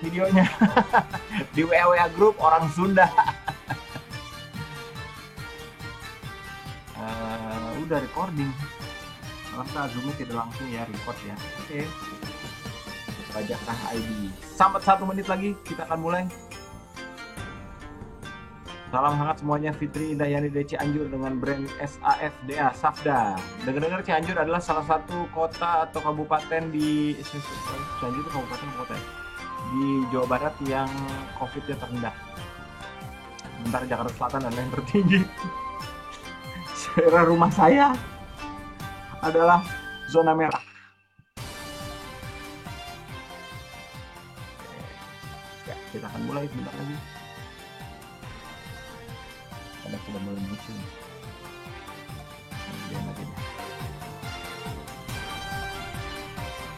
videonya di WA grup orang Sunda. Udah recording. Masa Zoom tidak langsung ya record ya. Oke. Pajakah ID. Sampai 1 menit lagi kita akan mulai. Salam hangat semuanya, Fitri Indayani dari Cianjur dengan brand SAFDA, Safda. Dengar-dengar Cianjur adalah salah satu kota atau kabupaten di Cianjur itu kabupaten kota ya? Di Jawa Barat yang COVID-nya terendah. Sementara Jakarta Selatan adalah yang tertinggi. Daerah rumah saya adalah zona merah. Ya, kita akan mulai sebentar lagi. Ada sudah mulai muncul.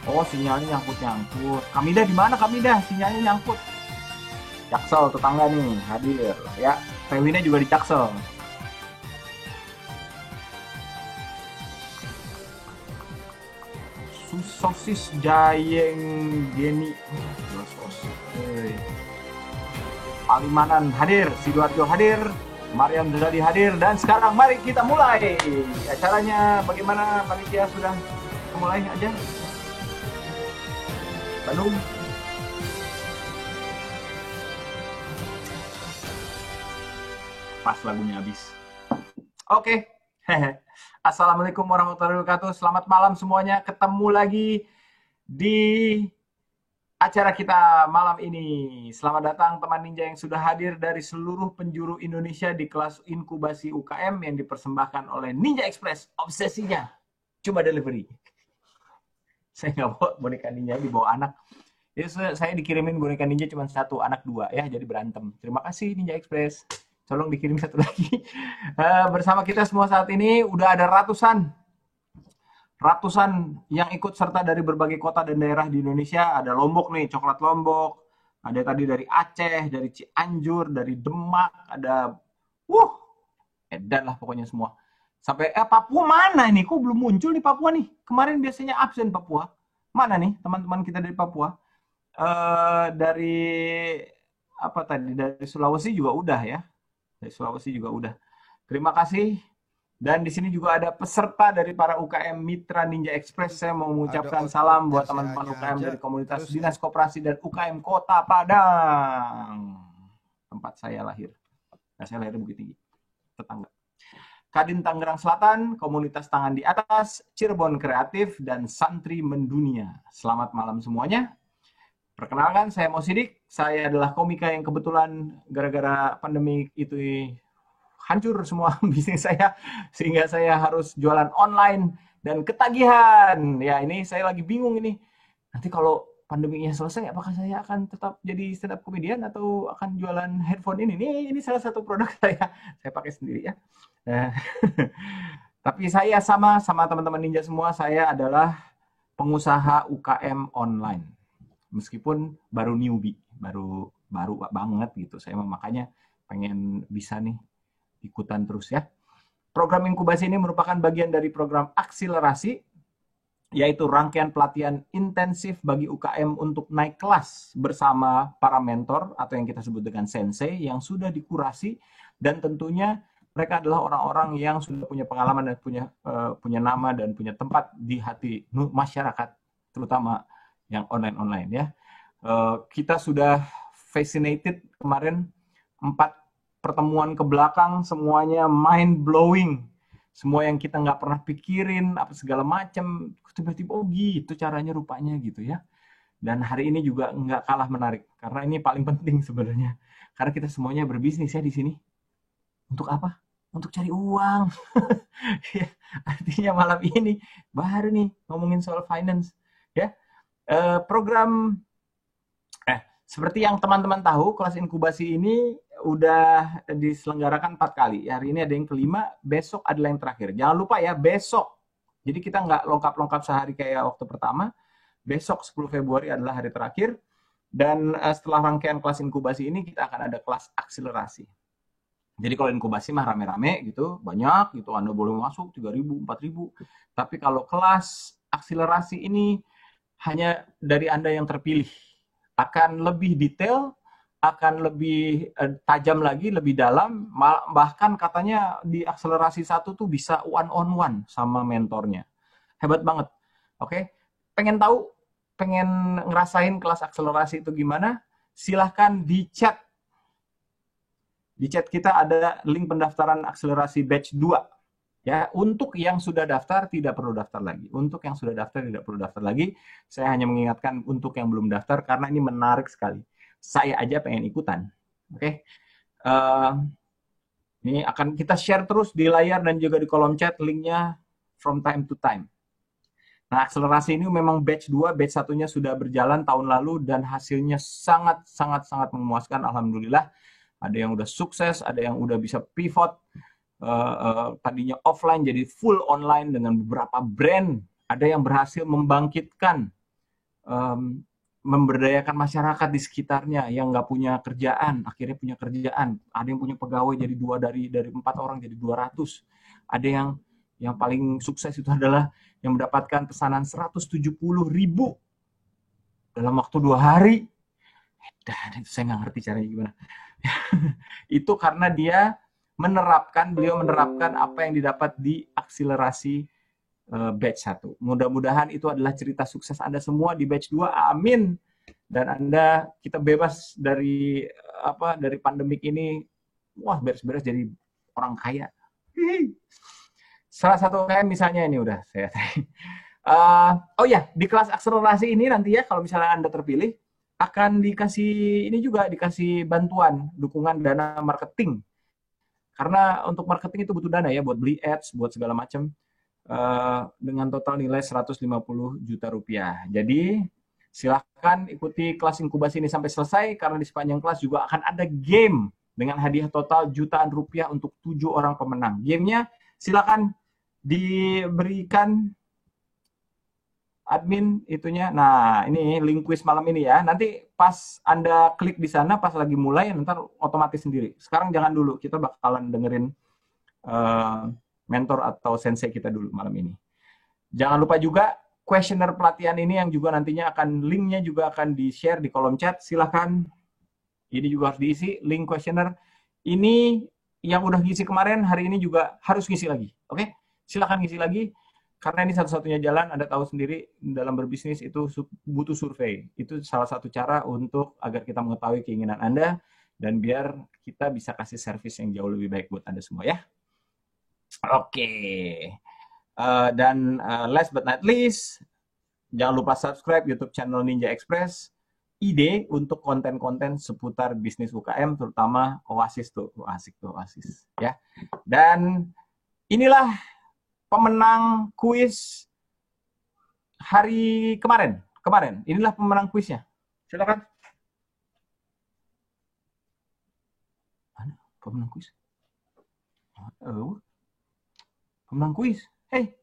Oh, sinyalnya nyangkut-nyangkut. Kamidah di mana Kamidah? Sinyalnya nyangkut. Jaksel tetangga nih hadir ya. Fewina juga di Jaksel. Sosis Jayeng Geni. Palimanan hadir, Sidoarjo hadir, Mariam Zadi hadir, dan sekarang mari kita mulai acaranya. Bagaimana panitia, sudah mulai aja? Bandung. Pas lagunya habis. Oke. Assalamualaikum warahmatullahi wabarakatuh. Selamat malam semuanya. Ketemu lagi di acara kita malam ini. Selamat datang teman ninja yang sudah hadir dari seluruh penjuru Indonesia di kelas inkubasi UKM yang dipersembahkan oleh Ninja Express. Obsesinya cuma delivery. Saya nggak bawa boneka ninja, dibawa anak. Jadi saya dikirimin boneka ninja cuma satu, anak dua ya, jadi berantem. Terima kasih Ninja Express. Tolong dikirim satu lagi. Bersama kita semua saat ini udah ada ratusan yang ikut serta dari berbagai kota dan daerah di Indonesia. Ada Lombok nih, coklat Lombok. Ada tadi dari Aceh, dari Cianjur, dari Demak. Ada, edan lah pokoknya semua. Sampai, Papua mana nih? Kok belum muncul nih Papua nih? Kemarin biasanya absen Papua. Mana nih teman-teman kita dari Papua? Dari, apa tadi? Dari Sulawesi juga udah ya. Dari Sulawesi juga udah. Terima kasih. Dan di sini juga ada peserta dari para UKM Mitra Ninja Express. Saya mau mengucapkan salam buat teman-teman UKM dari komunitas Dinas Koperasi dan UKM Kota Padang. Tempat saya lahir. Nah, saya lahir di Bukit Tinggi. Tetangga. Kadin Tangerang Selatan, Komunitas Tangan di Atas, Cirebon Kreatif, dan Santri Mendunia. Selamat malam semuanya. Perkenalkan, saya Mo Sidik. Saya adalah komika yang kebetulan gara-gara pandemi itu hancur semua bisnis saya, sehingga saya harus jualan online dan ketagihan. Ya, ini saya lagi bingung ini. Nanti kalau pandeminya selesai, apakah saya akan tetap jadi stand up comedian atau akan jualan headphone ini? Ini salah satu produk saya pakai sendiri ya. Tapi saya sama teman-teman ninja semua, saya adalah pengusaha UKM online. Meskipun baru newbie, baru banget gitu. Saya makanya pengen bisa nih ikutan terus ya. Program inkubasi ini merupakan bagian dari program akselerasi, yaitu rangkaian pelatihan intensif bagi UKM untuk naik kelas bersama para mentor atau yang kita sebut dengan sensei yang sudah dikurasi, dan tentunya mereka adalah orang-orang yang sudah punya pengalaman dan punya nama dan punya tempat di hati masyarakat, terutama yang online ya. Kita sudah fascinated kemarin 4 pertemuan ke belakang, semuanya mind blowing. Semua yang kita nggak pernah pikirin, apa segala macam, tiba-tiba gitu caranya rupanya gitu ya. Dan hari ini juga nggak kalah menarik, karena ini paling penting sebenarnya. Karena kita semuanya berbisnis ya di sini. Untuk apa? Untuk cari uang. Artinya malam ini baru nih ngomongin soal finance ya. Program seperti yang teman-teman tahu, kelas inkubasi ini udah diselenggarakan 4 kali. Hari ini ada yang kelima, besok adalah yang terakhir. Jangan lupa ya, besok. Jadi kita nggak lengkap-lengkap sehari kayak waktu pertama. Besok 10 Februari adalah hari terakhir. Dan setelah rangkaian kelas inkubasi ini, kita akan ada kelas akselerasi. Jadi kalau inkubasi mah rame-rame gitu, banyak gitu, Anda boleh masuk 3.000, 4.000. Tapi kalau kelas akselerasi ini hanya dari Anda yang terpilih. akan lebih detail, akan lebih tajam lagi, lebih dalam, bahkan katanya di akselerasi 1 tuh bisa one on one sama mentornya. Hebat banget. Oke, pengen tahu, pengen ngerasain kelas akselerasi itu gimana? Silahkan di chat. Di chat kita ada link pendaftaran akselerasi batch 2. Ya, untuk yang sudah daftar tidak perlu daftar lagi. Untuk yang sudah daftar tidak perlu daftar lagi. Saya hanya mengingatkan untuk yang belum daftar karena ini menarik sekali. Saya aja pengen ikutan. Oke. Ini akan kita share terus di layar dan juga di kolom chat linknya from time to time. Nah, akselerasi ini memang batch 2, batch satunya sudah berjalan tahun lalu dan hasilnya sangat memuaskan, alhamdulillah. Ada yang udah sukses, ada yang udah bisa pivot, tadinya offline jadi full online dengan beberapa brand. Ada yang berhasil membangkitkan, memberdayakan masyarakat di sekitarnya yang nggak punya kerjaan, akhirnya punya kerjaan. Ada yang punya pegawai jadi dari 4 orang jadi 200. Ada yang paling sukses itu adalah yang mendapatkan pesanan 170.000 dalam waktu 2 hari. Dan itu saya nggak ngerti caranya gimana. Itu karena beliau menerapkan apa yang didapat di akselerasi batch 1. Mudah-mudahan itu adalah cerita sukses Anda semua di batch 2. Amin. Dan kita bebas dari pandemik ini. Wah, beres-beres jadi orang kaya. Salah satu kayak misalnya ini udah saya. Oh ya, di kelas akselerasi ini nanti ya kalau misalnya Anda terpilih akan dikasih bantuan dukungan dana marketing. Karena untuk marketing itu butuh dana ya buat beli ads, buat segala macam. Dengan total nilai 150 juta rupiah. Jadi silahkan ikuti kelas inkubasi ini sampai selesai karena di sepanjang kelas juga akan ada game dengan hadiah total jutaan rupiah untuk 7 orang pemenang. Gamenya silakan diberikan admin itunya. Nah, ini link quiz malam ini ya. Nanti pas Anda klik di sana, pas lagi mulai, ntar otomatis sendiri. Sekarang jangan dulu, kita bakalan dengerin mentor atau sensei kita dulu malam ini. Jangan lupa juga kuesioner pelatihan ini yang juga nantinya linknya juga akan di-share di kolom chat. Silahkan, ini juga harus diisi, link kuesioner. Ini yang udah ngisi kemarin, hari ini juga harus ngisi lagi. Oke? Silahkan ngisi lagi. Karena ini satu-satunya jalan, Anda tahu sendiri, dalam berbisnis itu butuh survei. Itu salah satu cara untuk agar kita mengetahui keinginan Anda, dan biar kita bisa kasih servis yang jauh lebih baik buat Anda semua ya. Oke. Dan last but not least, jangan lupa subscribe YouTube channel Ninja Express. Ide untuk konten-konten seputar bisnis UKM, terutama Oasis tuh. Asik tuh Oasis. Ya. Dan inilah pemenang kuis hari kemarin. Inilah pemenang kuisnya. Silakan. Mana pemenang kuis? Pemenang kuis. Hey.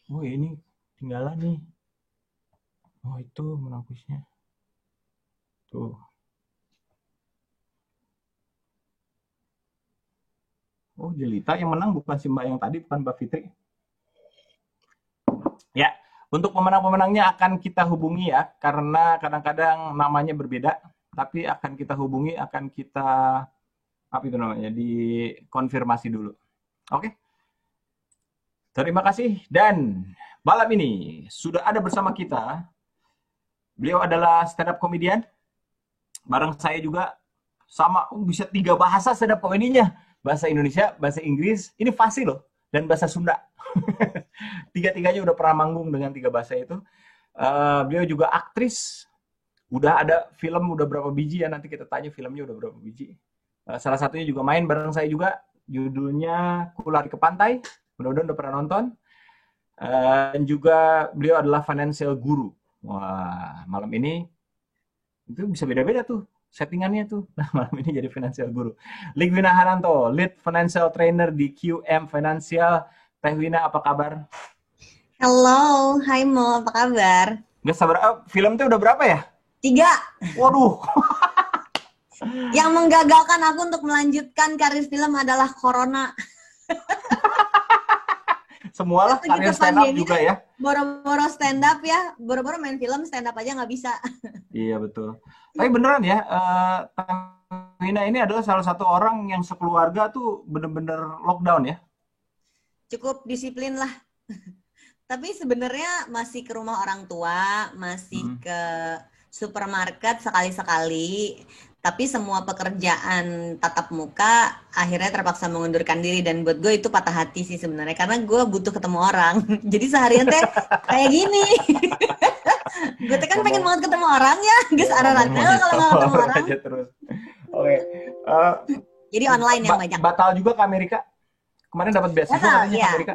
Oh, ini tinggalan nih. Oh, itu pemenang kuisnya. Tuh. Oh, Jelita yang menang bukan si Mbak yang tadi, bukan Mbak Fitri. Ya, untuk pemenang-pemenangnya akan kita hubungi ya, karena kadang-kadang namanya berbeda, tapi akan kita hubungi, akan kita dikonfirmasi dulu. Oke? Terima kasih, dan malam ini sudah ada bersama kita, beliau adalah stand-up comedian, bareng saya juga, sama bisa 3 bahasa stand-up comedy-nya. Bahasa Indonesia, bahasa Inggris, ini fasih loh, dan bahasa Sunda. Tiga-tiganya udah pernah manggung dengan 3 bahasa itu. Beliau juga aktris, udah ada film, udah berapa biji ya, nanti kita tanya filmnya udah berapa biji. Salah satunya juga main bareng saya juga, judulnya Ku Lari ke Pantai, mudah-mudahan udah pernah nonton. Dan juga beliau adalah financial guru. Wah, malam ini itu bisa beda-beda tuh settingannya tuh. Nah, malam ini jadi financial guru. Ligwina Hananto, lead financial trainer di QM Financial. Teh Wina, apa kabar? Halo, hai Mo, apa kabar? Gak sabar, film tuh udah berapa ya? 3. Waduh. Yang menggagalkan aku untuk melanjutkan karir film adalah Corona. Semualah karir stand up juga ya. Boro-boro stand up ya, boro-boro main film stand up aja nggak bisa. Iya betul. Tapi beneran ya, Wina ini adalah salah satu orang yang sekeluarga tuh bener-bener lockdown ya. Cukup disiplin lah. Tapi sebenarnya masih ke rumah orang tua, masih Mm. ke supermarket sekali-sekali. Tapi semua pekerjaan tatap muka akhirnya terpaksa mengundurkan diri, dan buat gue itu patah hati sih sebenarnya, karena gue butuh ketemu orang. Jadi seharian teh kayak gini. Gue teh kan pengen Ngomong, banget ketemu orang ya, guys, ya ngomong arah-arahnya kalau nggak ketemu monitor orang. aja terus. Oke, eh, Jadi online yang banyak. batal juga ke Amerika. Kemarin dapat beasiswa Batal, katanya ke ya. Amerika.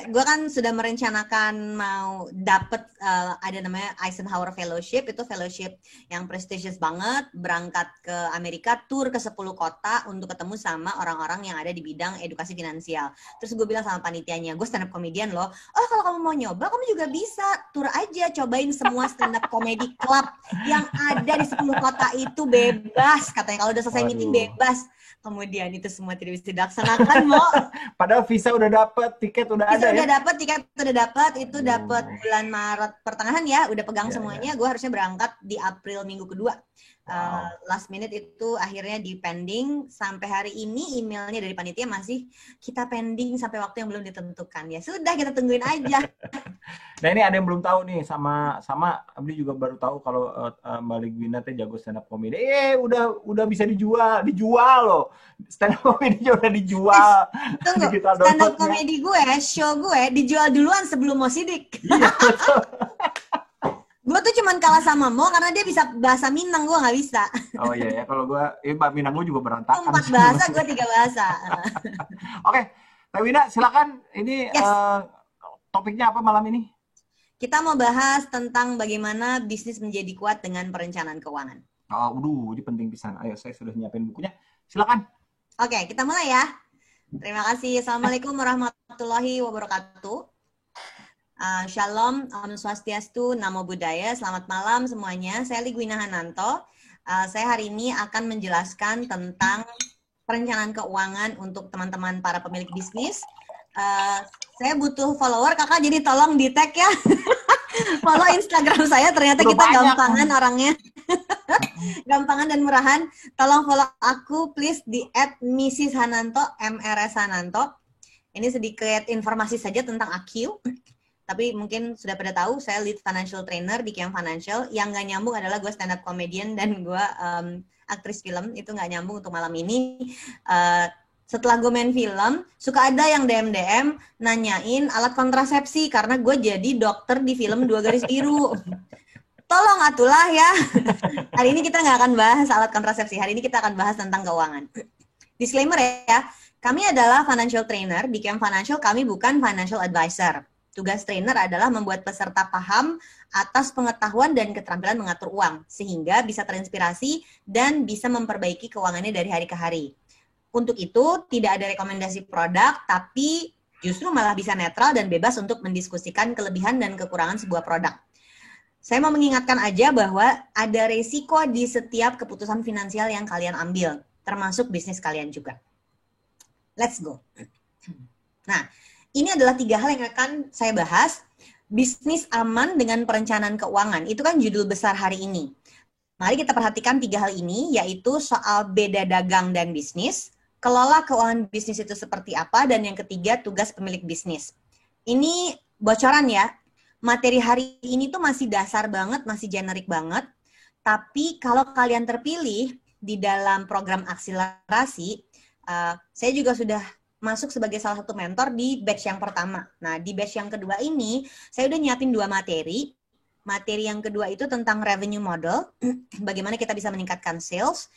Gue kan sudah merencanakan mau dapet ada namanya Eisenhower Fellowship, itu fellowship yang prestigious banget, berangkat ke Amerika, tour ke 10 kota untuk ketemu sama orang-orang yang ada di bidang edukasi finansial. Terus gue bilang sama panitianya, gue stand up comedian loh. Oh, kalau kamu mau nyoba, kamu juga bisa tour aja, cobain semua stand up comedy club yang ada di 10 kota itu, bebas. Katanya kalau udah selesai meeting Waduh. bebas. Kemudian itu semua tidak bisa dilaksanakan, Mo. Padahal visa udah dapat, tiket udah Visa ada ya. udah dapat, tiket udah dapat, itu dapat Aduh. bulan Maret pertengahan ya, udah pegang Ya, semuanya. ya. Gue harusnya berangkat di April minggu kedua. Wow. Last minute itu akhirnya di pending sampai hari ini, emailnya dari panitia masih kita pending sampai waktu yang belum ditentukan. Ya sudah, kita tungguin aja. Nah ini ada yang belum tahu nih, sama Abdi juga baru tahu kalau Mbak Ligwina teh jago stand up comedy. Udah bisa dijual loh. Stand up comedy udah dijual. Tunggu, Digital stand up downloadnya. comedy gue, show gue dijual duluan sebelum mau sidik. Iya betul. Gue tuh cuman kalah sama Mo karena dia bisa bahasa Minang, gue nggak bisa. Oh iya ya, kalau gue, Mbak Minang gue juga berantakan. 4 bahasa, gue 3 bahasa. Oke, Teh Wina silakan. Ini Yes. topiknya apa malam ini? Kita mau bahas tentang bagaimana bisnis menjadi kuat dengan perencanaan keuangan. Ini penting pisan. Ayo, saya sudah nyiapin bukunya. Silakan. Oke, kita mulai ya. Terima kasih. Assalamualaikum warahmatullahi wabarakatuh. Shalom, Om Swastiastu, Namo Buddhaya. Selamat malam semuanya. Saya Ligwina Hananto. Saya hari ini akan menjelaskan tentang perencanaan keuangan untuk teman-teman para pemilik bisnis. Saya butuh follower, kakak, jadi tolong di tag ya. Follow Instagram saya, ternyata Udah kita banyak. gampangan orangnya. Gampangan dan murahan. Tolong follow aku please di @mrs.hananto, MRS Hananto. Ini sedikit informasi saja tentang AQ. Tapi mungkin sudah pada tahu, saya lead financial trainer di Kiam Financial. Yang nggak nyambung adalah gue stand up comedian dan gue aktris film. Itu nggak nyambung untuk malam ini. Setelah gue main film, suka ada yang DM nanyain alat kontrasepsi karena gue jadi dokter di film 2 garis biru. Tolong atulah ya. Hari ini kita nggak akan bahas alat kontrasepsi. Hari ini kita akan bahas tentang keuangan. Disclaimer ya, kami adalah financial trainer di Kiam Financial. Kami bukan financial advisor. Tugas trainer adalah membuat peserta paham atas pengetahuan dan keterampilan mengatur uang sehingga bisa terinspirasi dan bisa memperbaiki keuangannya dari hari ke hari. Untuk itu, tidak ada rekomendasi produk, tapi justru malah bisa netral dan bebas untuk mendiskusikan kelebihan dan kekurangan sebuah produk. Saya mau mengingatkan aja bahwa ada resiko di setiap keputusan finansial yang kalian ambil, termasuk bisnis kalian juga. Let's go. Nah, ini adalah 3 hal yang akan saya bahas. Bisnis aman dengan perencanaan keuangan, itu kan judul besar hari ini. Mari kita perhatikan 3 hal ini, yaitu soal beda dagang dan bisnis, kelola keuangan bisnis itu seperti apa, dan yang ketiga, tugas pemilik bisnis. Ini bocoran ya, materi hari ini tuh masih dasar banget, masih generik banget, tapi kalau kalian terpilih di dalam program akselerasi, saya juga sudah masuk sebagai salah satu mentor di batch yang pertama. Nah, di batch yang kedua ini, saya udah nyiapin 2 materi. Materi yang kedua itu tentang revenue model, bagaimana kita bisa meningkatkan sales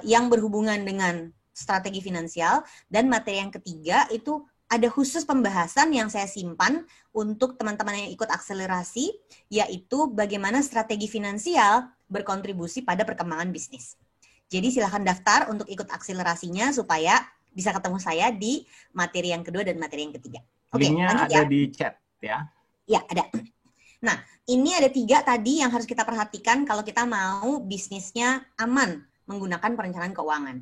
yang berhubungan dengan strategi finansial, dan materi yang ketiga itu ada khusus pembahasan yang saya simpan untuk teman-teman yang ikut akselerasi, yaitu bagaimana strategi finansial berkontribusi pada perkembangan bisnis. Jadi silahkan daftar untuk ikut akselerasinya supaya bisa ketemu saya di materi yang kedua dan materi yang ketiga. Oke, Linknya lanjut ada ya. di chat ya. Ya, ada. Nah, ini ada 3 tadi yang harus kita perhatikan kalau kita mau bisnisnya aman menggunakan perencanaan keuangan.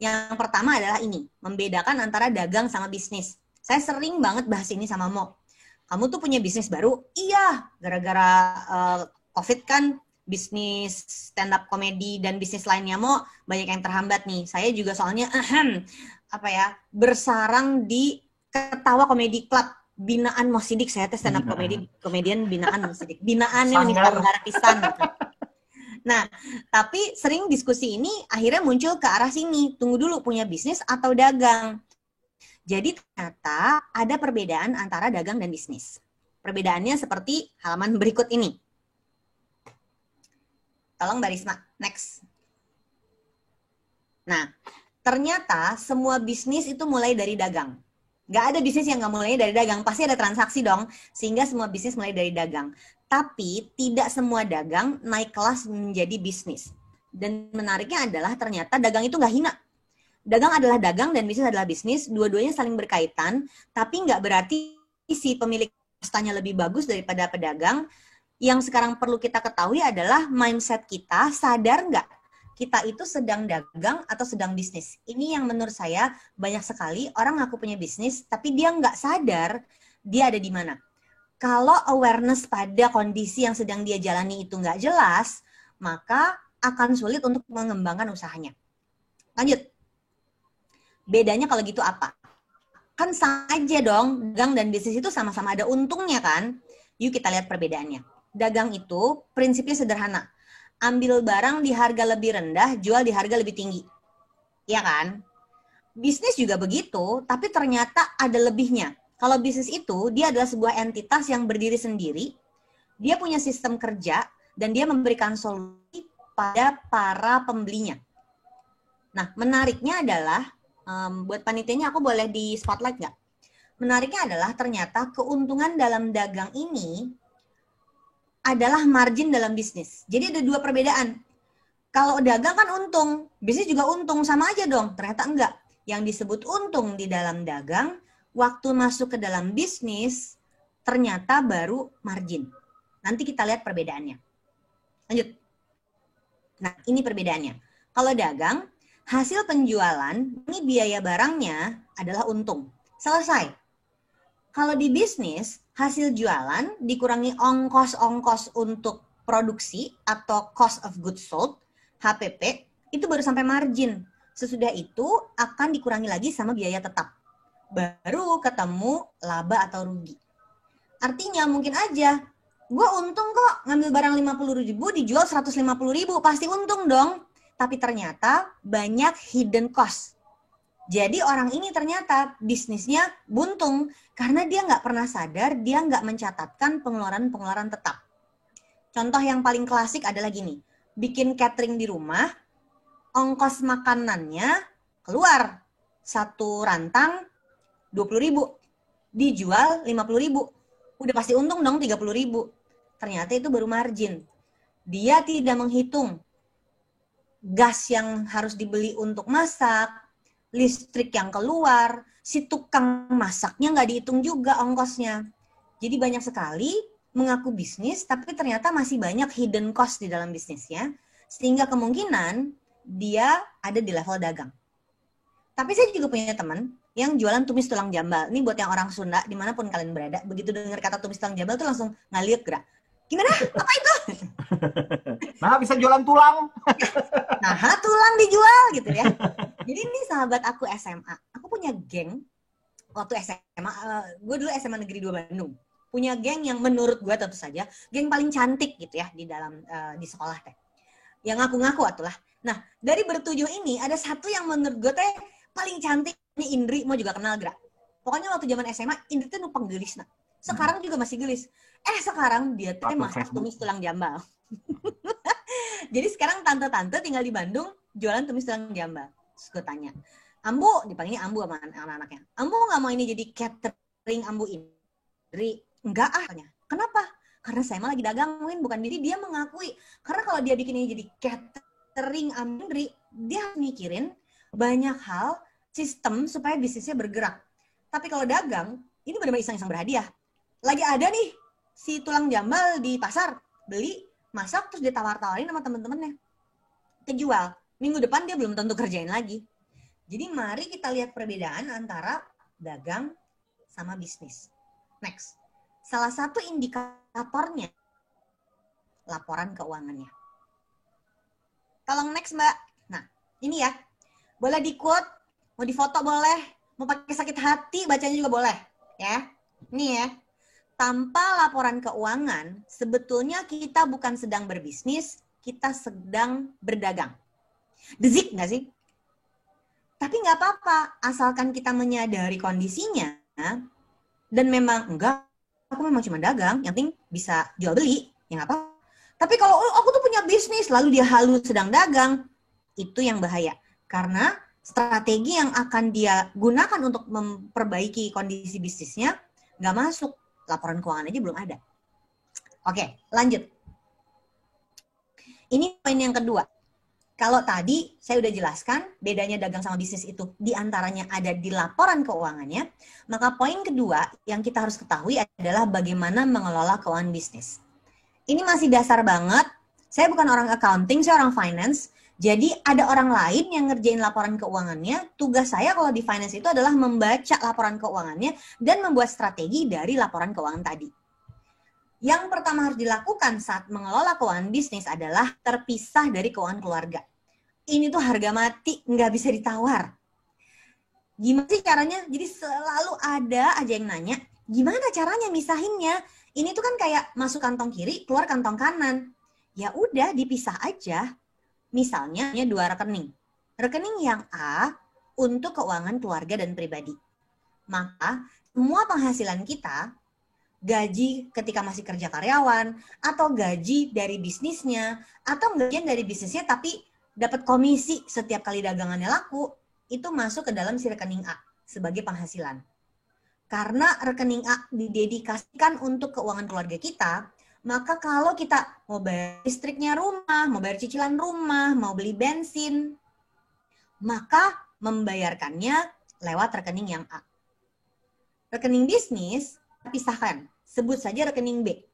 Yang pertama adalah ini, membedakan antara dagang sama bisnis. Saya sering banget bahas ini sama Mo. Kamu tuh punya bisnis baru? Iya, gara-gara COVID kan bisnis stand up comedy dan bisnis lainnya mau banyak yang terhambat nih. Saya juga soalnya bersarang di Ketawa Comedy Club binaan Mo Sidik. Saya stand up komedian binaan Mo Sidik. Binaannya menyebar pisan gitu. Nah, tapi sering diskusi ini akhirnya muncul ke arah sini. Tunggu dulu, punya bisnis atau dagang? Jadi ternyata ada perbedaan antara dagang dan bisnis. Perbedaannya seperti halaman berikut ini. Tolong Mbak Risma, next. Nah, ternyata semua bisnis itu mulai dari dagang. Nggak ada bisnis yang nggak mulai dari dagang, pasti ada transaksi dong, sehingga semua bisnis mulai dari dagang. Tapi tidak semua dagang naik kelas menjadi bisnis. Dan menariknya adalah ternyata dagang itu nggak hina. Dagang adalah dagang dan bisnis adalah bisnis, dua-duanya saling berkaitan, tapi nggak berarti si pemilik kastanya lebih bagus daripada pedagang. Yang sekarang perlu kita ketahui adalah mindset kita, sadar nggak kita itu sedang dagang atau sedang bisnis. Ini yang menurut saya banyak sekali orang ngaku punya bisnis, tapi dia nggak sadar dia ada di mana. Kalau awareness pada kondisi yang sedang dia jalani itu nggak jelas, maka akan sulit untuk mengembangkan usahanya. Lanjut. Bedanya kalau gitu apa? Kan sama aja dong, dagang dan bisnis itu sama-sama ada untungnya kan? Yuk kita lihat perbedaannya. Dagang itu prinsipnya sederhana. Ambil barang di harga lebih rendah, jual di harga lebih tinggi. Iya kan? Bisnis juga begitu, tapi ternyata ada lebihnya. Kalau bisnis itu, dia adalah sebuah entitas yang berdiri sendiri, dia punya sistem kerja, dan dia memberikan solusi pada para pembelinya. Nah, menariknya adalah, buat panitianya aku boleh di spotlight nggak? Menariknya adalah ternyata keuntungan dalam dagang ini adalah margin dalam bisnis. Jadi ada dua perbedaan. Kalau dagang kan untung, bisnis juga untung, sama aja dong. Ternyata enggak. Yang disebut untung di dalam dagang, waktu masuk ke dalam bisnis, ternyata baru margin. Nanti kita lihat perbedaannya. Lanjut. Nah, ini perbedaannya. Kalau dagang, hasil penjualan, ini biaya barangnya adalah untung. Selesai. Kalau di bisnis, hasil jualan dikurangi ongkos-ongkos untuk produksi atau cost of goods sold, HPP, itu baru sampai margin. Sesudah itu akan dikurangi lagi sama biaya tetap. Baru ketemu laba atau rugi. Artinya mungkin aja, gue untung kok ngambil barang 50.000 dijual 150.000, pasti untung dong. Tapi ternyata banyak hidden cost. Jadi orang ini ternyata bisnisnya buntung karena dia nggak pernah sadar, dia nggak mencatatkan pengeluaran-pengeluaran tetap. Contoh yang paling klasik adalah gini, bikin catering di rumah, ongkos makanannya keluar, satu rantang 20.000, dijual 50.000, udah pasti untung dong 30.000. Ternyata itu baru margin. Dia tidak menghitung gas yang harus dibeli untuk masak, listrik yang keluar, si tukang masaknya nggak dihitung juga ongkosnya. Jadi banyak sekali mengaku bisnis, tapi ternyata masih banyak hidden cost di dalam bisnisnya, sehingga kemungkinan dia ada di level dagang. Tapi saya juga punya teman yang jualan tumis tulang jambal. Ini buat yang orang Sunda, dimanapun kalian berada, begitu dengar kata tumis tulang jambal tuh langsung ngaliuk gerak. Gimana? Apa itu? Nah, bisa jualan tulang. Nah, tulang dijual gitu ya. Jadi ini sahabat aku SMA. Aku punya geng waktu SMA. Gue dulu SMA Negeri 2 Bandung. Punya geng yang menurut gue tentu saja geng paling cantik gitu ya di dalam di sekolah teh. Yang ngaku-ngaku atulah. Nah, dari bertujuh ini ada satu yang menurut gue teh paling cantik. Ini Indri, mau juga kenal gerak. Pokoknya waktu zaman SMA Indri tuh numpang gelis. Nah, sekarang juga masih gelis. Sekarang dia tuh masak tumis tulang jambal. Jadi sekarang tante-tante tinggal di Bandung jualan tumis tulang jambal. Terus gue tanya, Ambu, dipanggilnya Ambu sama anak-anaknya. Ambu nggak mau ini jadi catering Ambu Indri? Enggak ah. Kenapa? Karena saya mah lagi dagang, bukan diri. Dia mengakui. Karena kalau dia bikin ini jadi catering Ambu Indri, dia harus mikirin banyak hal, sistem supaya bisnisnya bergerak. Tapi kalau dagang, ini benar-benar iseng-iseng berhadiah. Lagi ada nih si tulang jambal di pasar, beli, masak, terus ditawar-tawarin sama temen-temennya. Kejual. Minggu depan dia belum tentu kerjain lagi. Jadi mari kita lihat perbedaan antara dagang sama bisnis. Next. salah satu indikatornya laporan keuangannya. Tolong next, Mbak. Nah, ini ya. Boleh di-quote, mau difoto boleh, mau pakai sakit hati bacanya juga boleh, ya. Ini ya. Tanpa laporan keuangan, sebetulnya kita bukan sedang berbisnis, kita sedang berdagang. Dezik nggak sih? Tapi nggak apa-apa, asalkan kita menyadari kondisinya, dan memang enggak, aku memang cuma dagang, yang penting bisa jual beli, ya nggak apa-apa. Tapi kalau aku tuh punya bisnis, lalu dia halu sedang dagang, itu yang bahaya. Karena strategi yang akan dia gunakan untuk memperbaiki kondisi bisnisnya, nggak masuk. Laporan keuangan aja belum ada. Oke, lanjut. Ini poin yang kedua. Kalau tadi saya udah jelaskan bedanya dagang sama bisnis itu diantaranya ada di laporan keuangannya, maka poin kedua yang kita harus ketahui adalah bagaimana mengelola keuangan bisnis. Ini masih dasar banget. Saya bukan orang accounting, saya orang finance. Jadi ada orang lain yang ngerjain laporan keuangannya. Tugas saya kalau di finance itu adalah membaca laporan keuangannya dan membuat strategi dari laporan keuangan tadi. Yang pertama harus dilakukan saat mengelola keuangan bisnis adalah terpisah dari keuangan keluarga. Ini tuh harga mati, nggak bisa ditawar. Gimana sih caranya? Jadi selalu ada aja yang nanya, gimana caranya misahinnya? Ini tuh kan kayak masuk kantong kiri, keluar kantong kanan. Ya udah dipisah aja. Misalnya 2 rekening. Rekening yang A untuk keuangan keluarga dan pribadi. Maka semua penghasilan kita, gaji ketika masih kerja karyawan, atau gaji dari bisnisnya, atau gajian dari bisnisnya tapi dapat komisi setiap kali dagangannya laku, itu masuk ke dalam si rekening A sebagai penghasilan. Karena rekening A didedikasikan untuk keuangan keluarga kita, maka kalau kita mau bayar listriknya rumah, mau bayar cicilan rumah, mau beli bensin, maka membayarkannya lewat rekening yang A. Rekening bisnis, pisahkan. Sebut saja rekening B.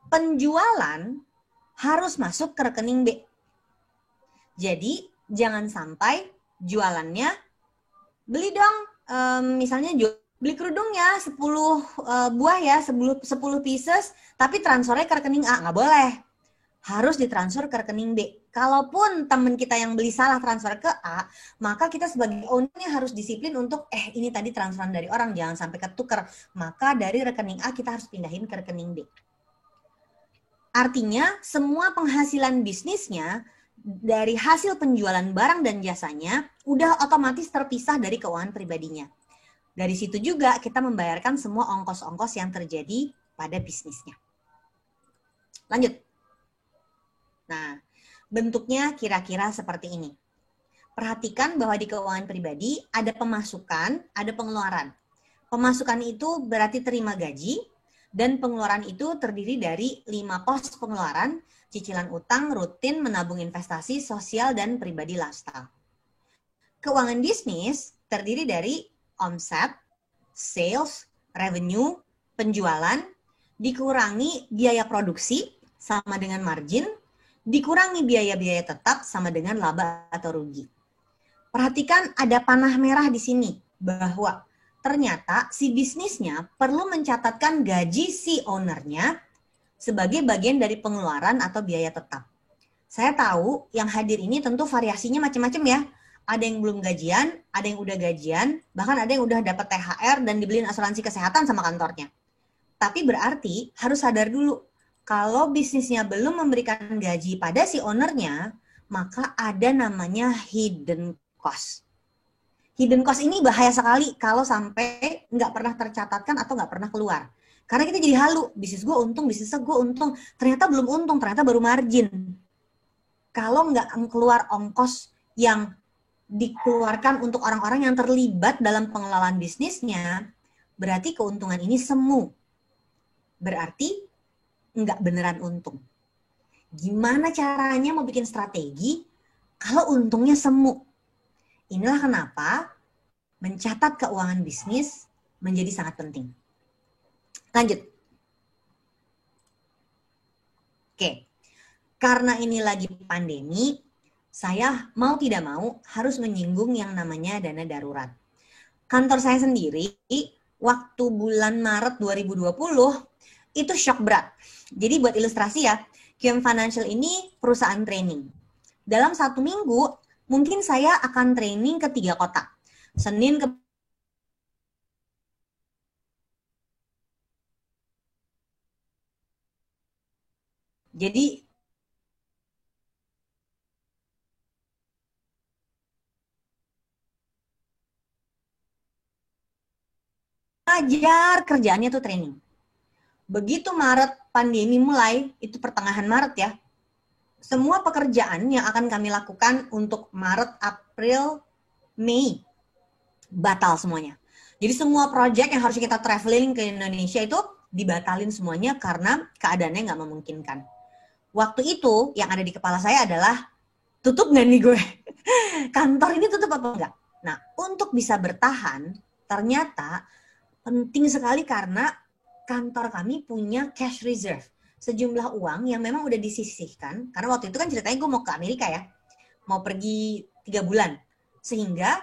Penjualan harus masuk ke rekening B. Jadi, jangan sampai jualannya, beli dong, misalnya beli kerudung ya 10 buah ya, 10 pieces, tapi transfernya ke rekening A, nggak boleh. Harus ditransfer ke rekening B. Kalaupun teman kita yang beli salah transfer ke A, maka kita sebagai owner harus disiplin untuk, ini tadi transferan dari orang, jangan sampai ketuker. Maka dari rekening A kita harus pindahin ke rekening B. Artinya, semua penghasilan bisnisnya, dari hasil penjualan barang dan jasanya, udah otomatis terpisah dari keuangan pribadinya. Dari situ juga kita membayarkan semua ongkos-ongkos yang terjadi pada bisnisnya. Lanjut. Nah, bentuknya kira-kira seperti ini. Perhatikan bahwa di keuangan pribadi ada pemasukan, ada pengeluaran. Pemasukan itu berarti terima gaji, dan pengeluaran itu terdiri dari 5 pos pengeluaran, cicilan utang, rutin, menabung investasi, sosial, dan pribadi lifestyle. Keuangan bisnis terdiri dari omset, sales, revenue, penjualan, dikurangi biaya produksi sama dengan margin, dikurangi biaya-biaya tetap sama dengan laba atau rugi. Perhatikan ada panah merah di sini bahwa ternyata si bisnisnya perlu mencatatkan gaji si ownernya sebagai bagian dari pengeluaran atau biaya tetap. Saya tahu yang hadir ini tentu variasinya macam-macam ya. Ada yang belum gajian, ada yang udah gajian, bahkan ada yang udah dapat THR dan dibeliin asuransi kesehatan sama kantornya. Tapi berarti harus sadar dulu, kalau bisnisnya belum memberikan gaji pada si ownernya, maka ada namanya hidden cost. Hidden cost ini bahaya sekali kalau sampai nggak pernah tercatatkan atau nggak pernah keluar. Karena kita jadi halu, bisnis gue untung, ternyata belum untung, ternyata baru margin. Kalau nggak keluar ongkos yang dikeluarkan untuk orang-orang yang terlibat dalam pengelolaan bisnisnya, berarti keuntungan ini semu. Berarti nggak beneran untung. Gimana caranya mau bikin strategi kalau untungnya semu? Inilah kenapa mencatat keuangan bisnis menjadi sangat penting. Lanjut. Oke, karena ini lagi pandemi, saya mau tidak mau harus menyinggung yang namanya dana darurat. Kantor saya sendiri waktu bulan Maret 2020 itu shock berat. Jadi buat ilustrasi ya, QM Financial ini perusahaan training. Dalam 1 minggu, mungkin saya akan training ke 3 kota. Senin ke Jadi ajar kerjaannya tuh training. Begitu Maret pandemi mulai, itu pertengahan Maret ya, semua pekerjaan yang akan kami lakukan untuk Maret, April, Mei batal semuanya. Jadi semua project yang harus kita traveling ke Indonesia itu dibatalin semuanya karena keadaannya nggak memungkinkan. Waktu itu yang ada di kepala saya adalah, tutup nggak nih gue? Kantor ini tutup apa enggak? Nah, untuk bisa bertahan, ternyata penting sekali karena kantor kami punya cash reserve. Sejumlah uang yang memang udah disisihkan. Karena waktu itu kan ceritanya gue mau ke Amerika ya. Mau pergi 3 bulan. Sehingga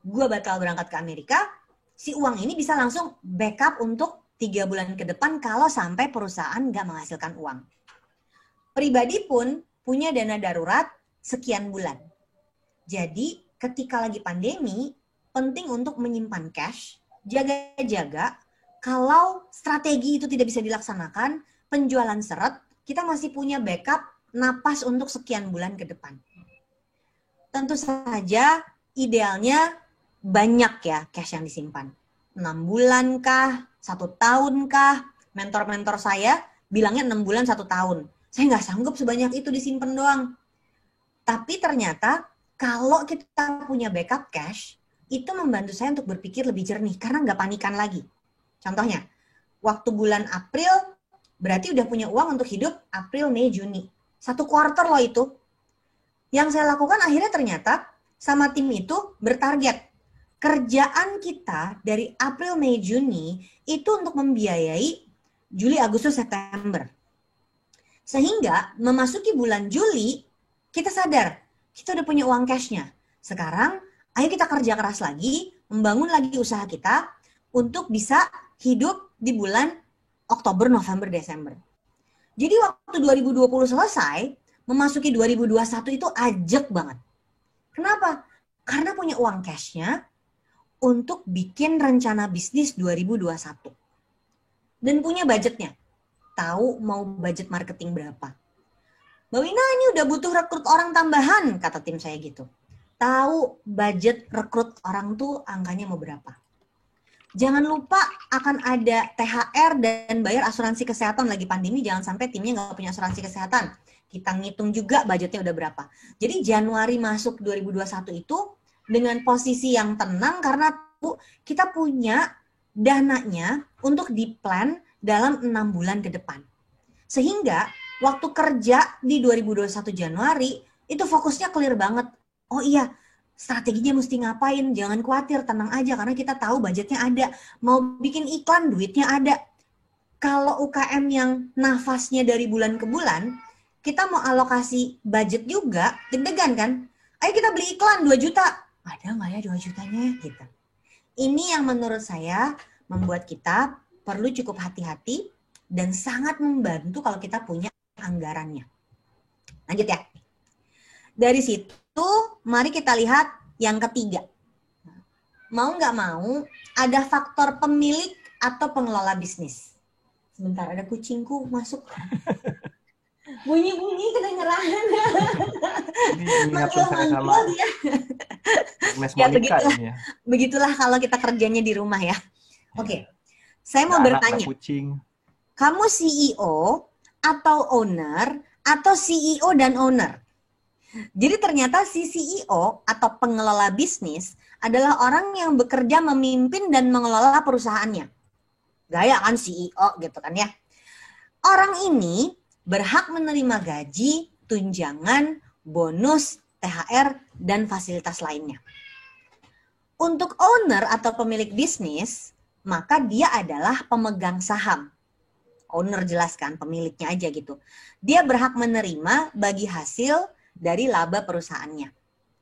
gue bakal berangkat ke Amerika, si uang ini bisa langsung backup untuk 3 bulan ke depan kalau sampai perusahaan nggak menghasilkan uang. Pribadi pun punya dana darurat sekian bulan. Jadi ketika lagi pandemi, penting untuk menyimpan cash, jaga-jaga, kalau strategi itu tidak bisa dilaksanakan, penjualan seret, kita masih punya backup napas untuk sekian bulan ke depan. Tentu saja idealnya banyak ya cash yang disimpan. 6 bulan kah? 1 tahun kah? Mentor-mentor saya bilangnya 6 bulan 1 tahun. Saya nggak sanggup sebanyak itu disimpan doang. Tapi ternyata kalau kita punya backup cash, itu membantu saya untuk berpikir lebih jernih karena nggak panikan lagi. Contohnya, waktu bulan April berarti udah punya uang untuk hidup April, Mei, Juni. 1 quarter loh itu. Yang saya lakukan akhirnya ternyata sama tim itu bertarget. Kerjaan kita dari April, Mei, Juni itu untuk membiayai Juli, Agustus, September. Sehingga memasuki bulan Juli, kita sadar, kita udah punya uang cashnya. Sekarang, ayo kita kerja keras lagi, membangun lagi usaha kita untuk bisa hidup di bulan Oktober, November, Desember. Jadi waktu 2020 selesai, memasuki 2021 itu ajak banget. Kenapa? Karena punya uang cashnya untuk bikin rencana bisnis 2021. Dan punya budgetnya. Tahu mau budget marketing berapa. Mbak Wina ini udah butuh rekrut orang tambahan, kata tim saya gitu. Tahu budget rekrut orang tuh angkanya mau berapa. Jangan lupa akan ada THR dan bayar asuransi kesehatan lagi pandemi, jangan sampai timnya nggak punya asuransi kesehatan. Kita ngitung juga budgetnya udah berapa. Jadi Januari masuk 2021 itu dengan posisi yang tenang karena kita punya dananya untuk di-plan dalam 6 bulan ke depan. Sehingga waktu kerja di 2021 Januari, itu fokusnya clear banget. Oh iya, strateginya mesti ngapain, jangan khawatir, tenang aja karena kita tahu budgetnya ada. Mau bikin iklan, duitnya ada. Kalau UKM yang nafasnya dari bulan ke bulan, kita mau alokasi budget juga, deg-degan kan? Ayo kita beli iklan 2 juta. Ada nggak ya 2 jutanya? Gitu. Ini yang menurut saya membuat kita perlu cukup hati-hati dan sangat membantu kalau kita punya anggarannya. Lanjut ya. Dari situ, mari kita lihat yang ketiga. Mau nggak mau, ada faktor pemilik atau pengelola bisnis. Sebentar, ada kucingku masuk. Bunyi-bunyi kedengeran. Ini saya sama dia. Agnes Ya, Monica ini ya. Begitulah kalau kita kerjanya di rumah ya. Oke, saya mau bertanya. Kamu CEO atau owner atau CEO dan owner? Jadi ternyata si CEO atau pengelola bisnis adalah orang yang bekerja memimpin dan mengelola perusahaannya. Gaya kan CEO gitu kan ya. Orang ini berhak menerima gaji, tunjangan, bonus, THR, dan fasilitas lainnya. Untuk owner atau pemilik bisnis, maka dia adalah pemegang saham. Owner jelaskan, pemiliknya aja gitu. Dia berhak menerima bagi hasil dari laba perusahaannya.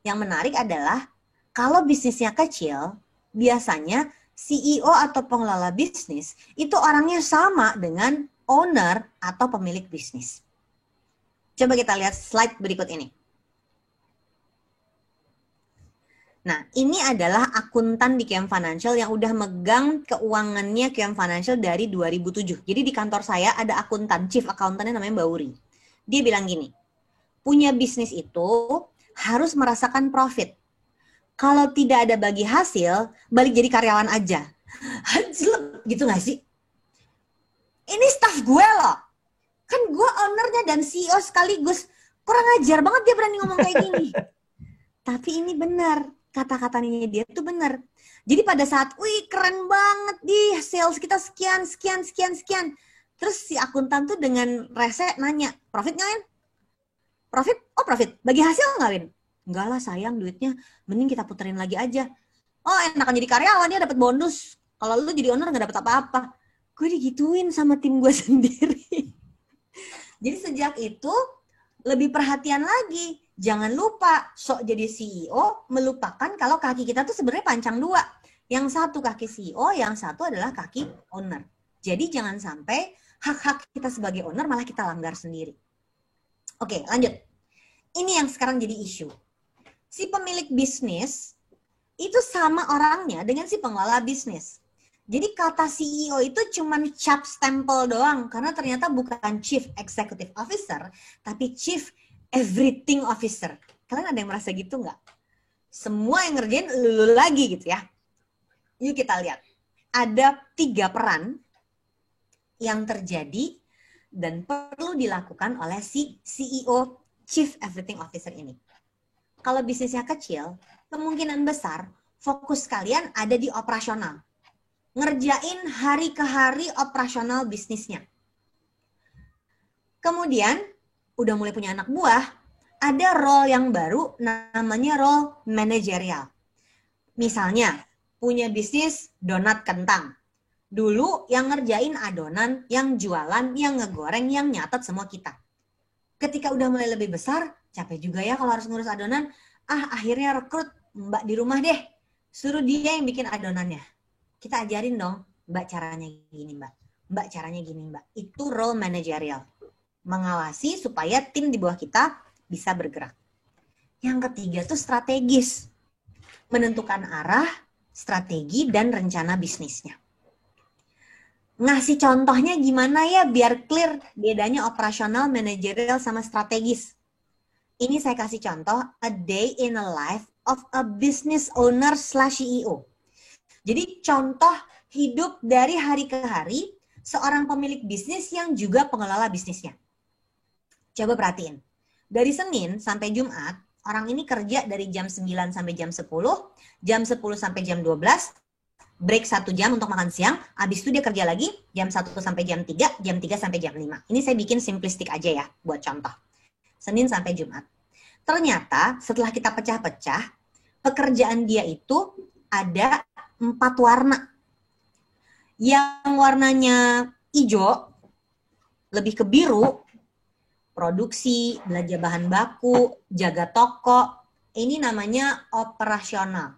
Yang menarik adalah, kalau bisnisnya kecil, biasanya CEO atau pengelola bisnis itu orangnya sama dengan owner atau pemilik bisnis. Coba kita lihat slide berikut ini. Nah, ini adalah akuntan di QM Financial yang udah megang keuangannya QM Financial dari 2007. Jadi di kantor saya ada akuntan, chief akuntannya namanya Mbak Uri. Dia bilang gini, punya bisnis itu harus merasakan profit. Kalau tidak ada bagi hasil, balik jadi karyawan aja. Anjlek, gitu gak sih? Ini staff gue loh. Kan gue ownernya dan CEO sekaligus. Kurang ajar banget dia berani ngomong kayak gini. Tapi ini benar. Kata-katanya dia tuh benar. Jadi pada saat, wih keren banget di sales kita sekian. Terus si akuntan tuh dengan rese nanya, profit nggak, Win? Profit? Oh profit. Bagi hasil nggak, Win? Enggak lah sayang duitnya. Mending kita puterin lagi aja. Oh enakan jadi karyawan, dia dapat bonus. Kalau lu jadi owner nggak dapat apa-apa. Gue digituin sama tim gue sendiri. Jadi sejak itu lebih perhatian lagi. Jangan lupa, sok jadi CEO melupakan kalau kaki kita tuh sebenarnya pancang dua. Yang satu kaki CEO, yang satu adalah kaki owner. Jadi jangan sampai hak-hak kita sebagai owner malah kita langgar sendiri. Oke, lanjut. Ini yang sekarang jadi isu. Si pemilik bisnis itu sama orangnya dengan si pengelola bisnis. Jadi kata CEO itu cuma cap stempel doang, karena ternyata bukan Chief Executive Officer, tapi Chief Everything Officer. Kalian ada yang merasa gitu nggak? Semua yang ngerjain lu lagi gitu ya. Yuk kita lihat. Ada 3 peran yang terjadi dan perlu dilakukan oleh si CEO Chief Everything Officer ini. Kalau bisnisnya kecil, kemungkinan besar fokus kalian ada di operasional. Ngerjain hari ke hari operasional bisnisnya. Kemudian, udah mulai punya anak buah, ada role yang baru namanya role manajerial. Misalnya, punya bisnis donat kentang. Dulu yang ngerjain adonan, yang jualan, yang ngegoreng, yang nyatet semua kita. Ketika udah mulai lebih besar, capek juga ya kalau harus ngurus adonan. Akhirnya rekrut mbak di rumah deh. Suruh dia yang bikin adonannya. Kita ajarin dong, mbak caranya gini mbak. Mbak caranya gini mbak. Itu role managerial. Mengawasi supaya tim di bawah kita bisa bergerak. Yang ketiga tuh strategis. Menentukan arah, strategi, dan rencana bisnisnya. Ngasih contohnya gimana ya biar clear bedanya operasional, manajerial, sama strategis. Ini saya kasih contoh, a day in a life of a business owner / CEO. Jadi contoh hidup dari hari ke hari seorang pemilik bisnis yang juga pengelola bisnisnya. Coba perhatiin. Dari Senin sampai Jumat, orang ini kerja dari jam 9 sampai jam 10 sampai jam 12, break 1 jam untuk makan siang, habis itu dia kerja lagi jam 1 sampai jam 3, jam 3 sampai jam 5. Ini saya bikin simplistik aja ya buat contoh. Senin sampai Jumat. Ternyata setelah kita pecah-pecah, pekerjaan dia itu ada 4 warna. Yang warnanya hijau, lebih ke biru, produksi, belanja bahan baku, jaga toko, ini namanya operasional.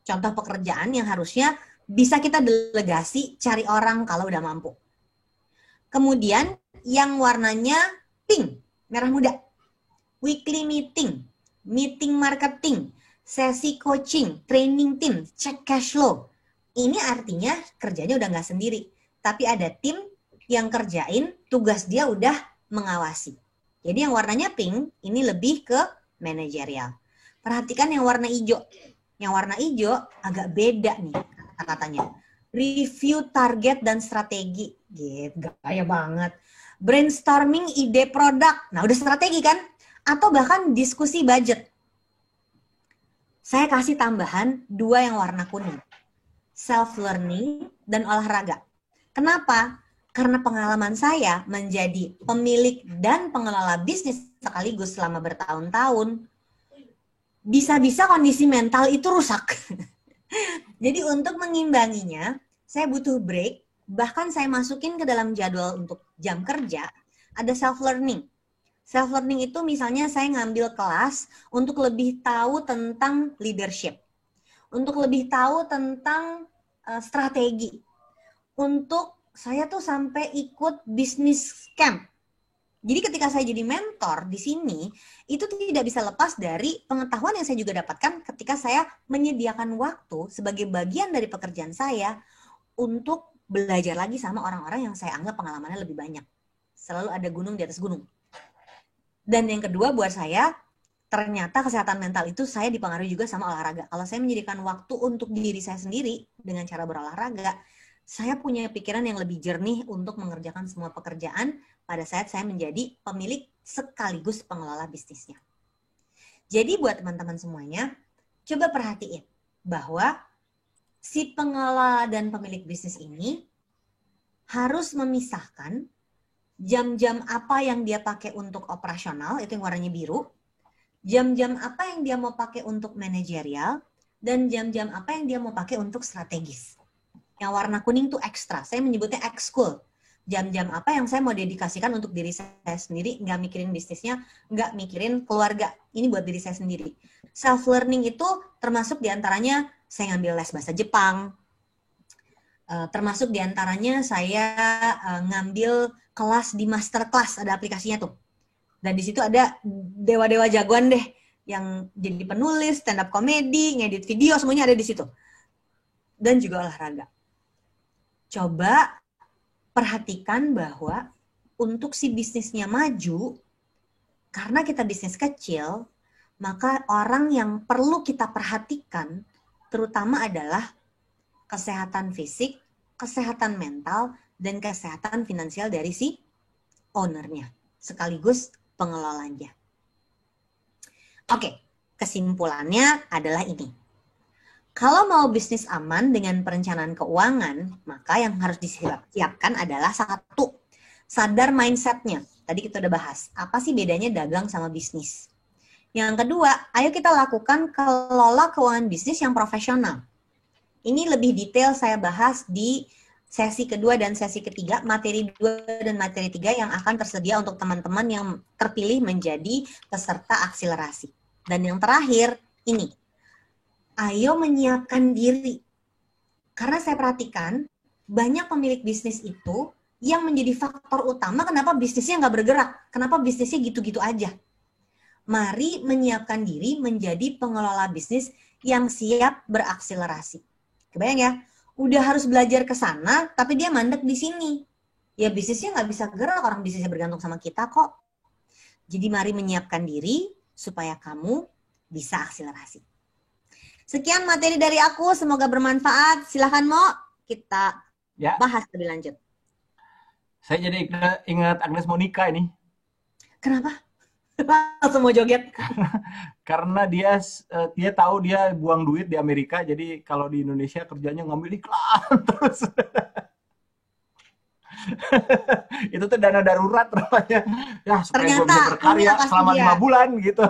Contoh pekerjaan yang harusnya bisa kita delegasi cari orang kalau udah mampu. Kemudian yang warnanya pink, merah muda, weekly meeting, meeting marketing, sesi coaching, training team, cek cash flow. Ini artinya kerjanya udah nggak sendiri, tapi ada tim yang kerjain, tugas dia udah mengawasi. Jadi yang warnanya pink ini lebih ke manajerial. Perhatikan yang warna hijau. Yang warna hijau agak beda nih kata-katanya. Review target dan strategi. Gitu, gaya banget. Brainstorming ide produk. Nah udah strategi kan? Atau bahkan diskusi budget. Saya kasih tambahan 2 yang warna kuning. Self-learning dan olahraga. Kenapa? Karena pengalaman saya menjadi pemilik dan pengelola bisnis sekaligus selama bertahun-tahun, bisa-bisa kondisi mental itu rusak. Jadi untuk mengimbanginya, saya butuh break, bahkan saya masukin ke dalam jadwal untuk jam kerja, ada self-learning. Self-learning itu misalnya saya ngambil kelas untuk lebih tahu tentang leadership, untuk lebih tahu tentang strategi untuk saya tuh sampai ikut bisnis camp. Jadi ketika saya jadi mentor di sini, itu tidak bisa lepas dari pengetahuan yang saya juga dapatkan ketika saya menyediakan waktu sebagai bagian dari pekerjaan saya untuk belajar lagi sama orang-orang yang saya anggap pengalamannya lebih banyak. Selalu ada gunung di atas gunung. Dan yang kedua buat saya, ternyata kesehatan mental itu saya dipengaruhi juga sama olahraga. Kalau saya menyediakan waktu untuk diri saya sendiri dengan cara berolahraga, saya punya pikiran yang lebih jernih untuk mengerjakan semua pekerjaan pada saat saya menjadi pemilik sekaligus pengelola bisnisnya. Jadi buat teman-teman semuanya, coba perhatiin bahwa si pengelola dan pemilik bisnis ini harus memisahkan jam-jam apa yang dia pakai untuk operasional, itu yang warnanya biru, jam-jam apa yang dia mau pakai untuk manajerial, dan jam-jam apa yang dia mau pakai untuk strategis. Yang warna kuning tuh ekstra, saya menyebutnya ekskul. Jam-jam apa yang saya mau dedikasikan untuk diri saya sendiri, nggak mikirin bisnisnya, nggak mikirin keluarga. Ini buat diri saya sendiri. Self-learning itu termasuk diantaranya saya ngambil les bahasa Jepang, termasuk diantaranya saya ngambil kelas di masterclass, ada aplikasinya tuh. Dan di situ ada dewa-dewa jagoan deh, yang jadi penulis, stand up comedy, ngedit video, semuanya ada di situ. Dan juga olahraga. Coba perhatikan bahwa untuk si bisnisnya maju, karena kita bisnis kecil, maka orang yang perlu kita perhatikan terutama adalah kesehatan fisik, kesehatan mental, dan kesehatan finansial dari si ownernya, sekaligus pengelolanya. Oke, kesimpulannya adalah ini. Kalau mau bisnis aman dengan perencanaan keuangan, maka yang harus disiapkan adalah satu, sadar mindset-nya. Tadi kita udah bahas, apa sih bedanya dagang sama bisnis. Yang kedua, ayo kita lakukan kelola keuangan bisnis yang profesional. Ini lebih detail saya bahas di sesi kedua dan sesi ketiga, materi 2 dan materi 3 yang akan tersedia untuk teman-teman yang terpilih menjadi peserta akselerasi. Dan yang terakhir, ini. Ayo menyiapkan diri. Karena saya perhatikan, banyak pemilik bisnis itu yang menjadi faktor utama kenapa bisnisnya nggak bergerak. Kenapa bisnisnya gitu-gitu aja. Mari menyiapkan diri menjadi pengelola bisnis yang siap berakselerasi. Kebayang ya? Udah harus belajar ke sana, tapi dia mandek di sini. Ya bisnisnya nggak bisa gerak, orang bisnisnya bergantung sama kita kok. Jadi mari menyiapkan diri supaya kamu bisa akselerasi. Sekian materi dari aku, semoga bermanfaat. Silahkan Mo, kita bahas lebih lanjut. Saya jadi ingat Agnes Monica ini. Kenapa? Langsung mau joget. Karena dia tahu dia buang duit di Amerika, jadi kalau di Indonesia kerjanya ngambil iklan terus. Itu tuh dana darurat namanya. Ya, supaya gue bisa berkarya selama 5 bulan gitu.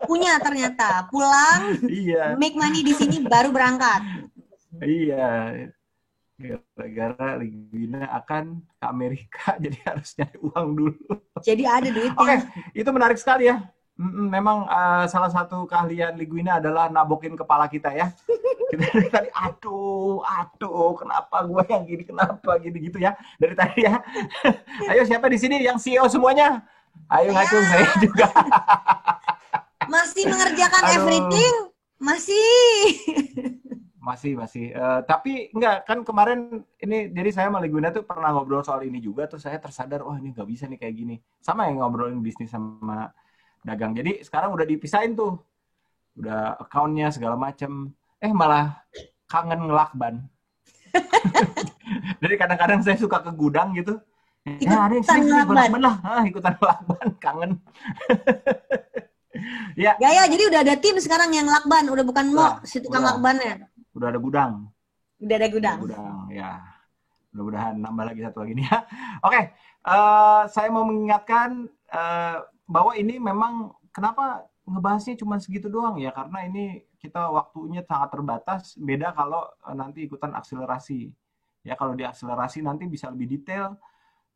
Punya ternyata. Pulang, iya. Make money di sini baru berangkat. Iya. Gara-gara Liguina akan ke Amerika, jadi harus nyari uang dulu. Jadi ada duitnya. Oke, itu menarik sekali ya. Memang salah satu keahlian Liguina adalah nabokin kepala kita ya. Kita dari tadi, aduh, kenapa gue yang gini, kenapa gini gitu ya. Dari tadi ya. Ayo siapa di sini yang CEO semuanya? Ayo ngacung, saya juga. Masih mengerjakan everything? Masih. Tapi enggak, kan kemarin ini, jadi saya sama Liguina tuh pernah ngobrol soal ini juga, terus saya tersadar, ini nggak bisa nih kayak gini. Sama yang ngobrolin bisnis sama dagang. Jadi sekarang udah dipisahin tuh. Udah account-nya segala macem. Malah kangen ngelakban. Jadi kadang-kadang saya suka ke gudang gitu. Ada yang sering ngelakban lah. Ikutan ngelakban, kangen. Ya, jadi udah ada tim sekarang yang lakban. Udah bukan Mo, si tukang lakbannya. Udah ada gudang. Udah ada gudang, ya. Mudah-mudahan nambah lagi satu lagi nih ya. Oke, saya mau mengingatkan bahwa ini memang kenapa ngebahasnya cuma segitu doang ya, karena ini kita waktunya sangat terbatas. Beda kalau nanti ikutan akselerasi. Ya kalau di akselerasi nanti bisa lebih detail.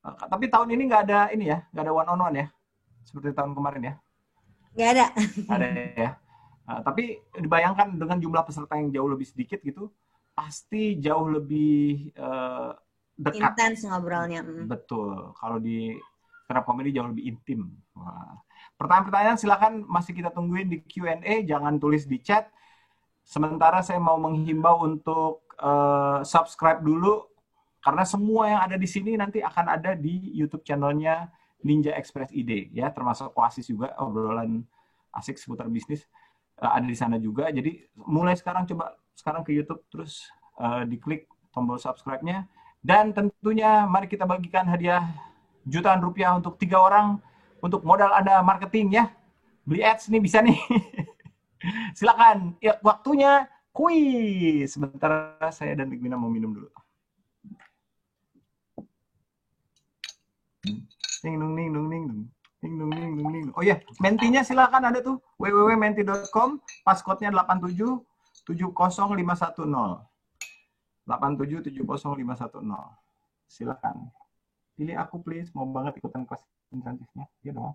Tapi tahun ini nggak ada ini ya, nggak ada one on one ya, seperti tahun kemarin ya. Nggak ada. Ada ya. Tapi dibayangkan dengan jumlah peserta yang jauh lebih sedikit gitu, pasti jauh lebih dekat. Intens ngobrolnya. Betul. Kalau di stand up comedy jauh lebih intim. Wah. Pertanyaan-pertanyaan silakan masih kita tungguin di Q&A, jangan tulis di chat. Sementara saya mau menghimbau untuk subscribe dulu karena semua yang ada di sini nanti akan ada di YouTube channelnya Ninja Express ID ya, termasuk Oasis juga, obrolan asik seputar bisnis ada di sana juga. Jadi mulai sekarang coba sekarang ke YouTube terus diklik tombol subscribe-nya dan tentunya mari kita bagikan hadiah jutaan rupiah untuk 3 orang untuk modal Anda marketing ya. Beli ads nih bisa nih. Silakan. Ya, waktunya kuis. Sebentar saya dan Ligwina mau minum dulu. Ning nung ning nung ning nung. Ning nung ning nung ning. Oh ya, mentinya silakan ada tuh www.menti.com, passcode-nya 8770510. 8770510. Silakan. Pilih aku please, mau banget ikutan kelas intensifnya. Iya dong.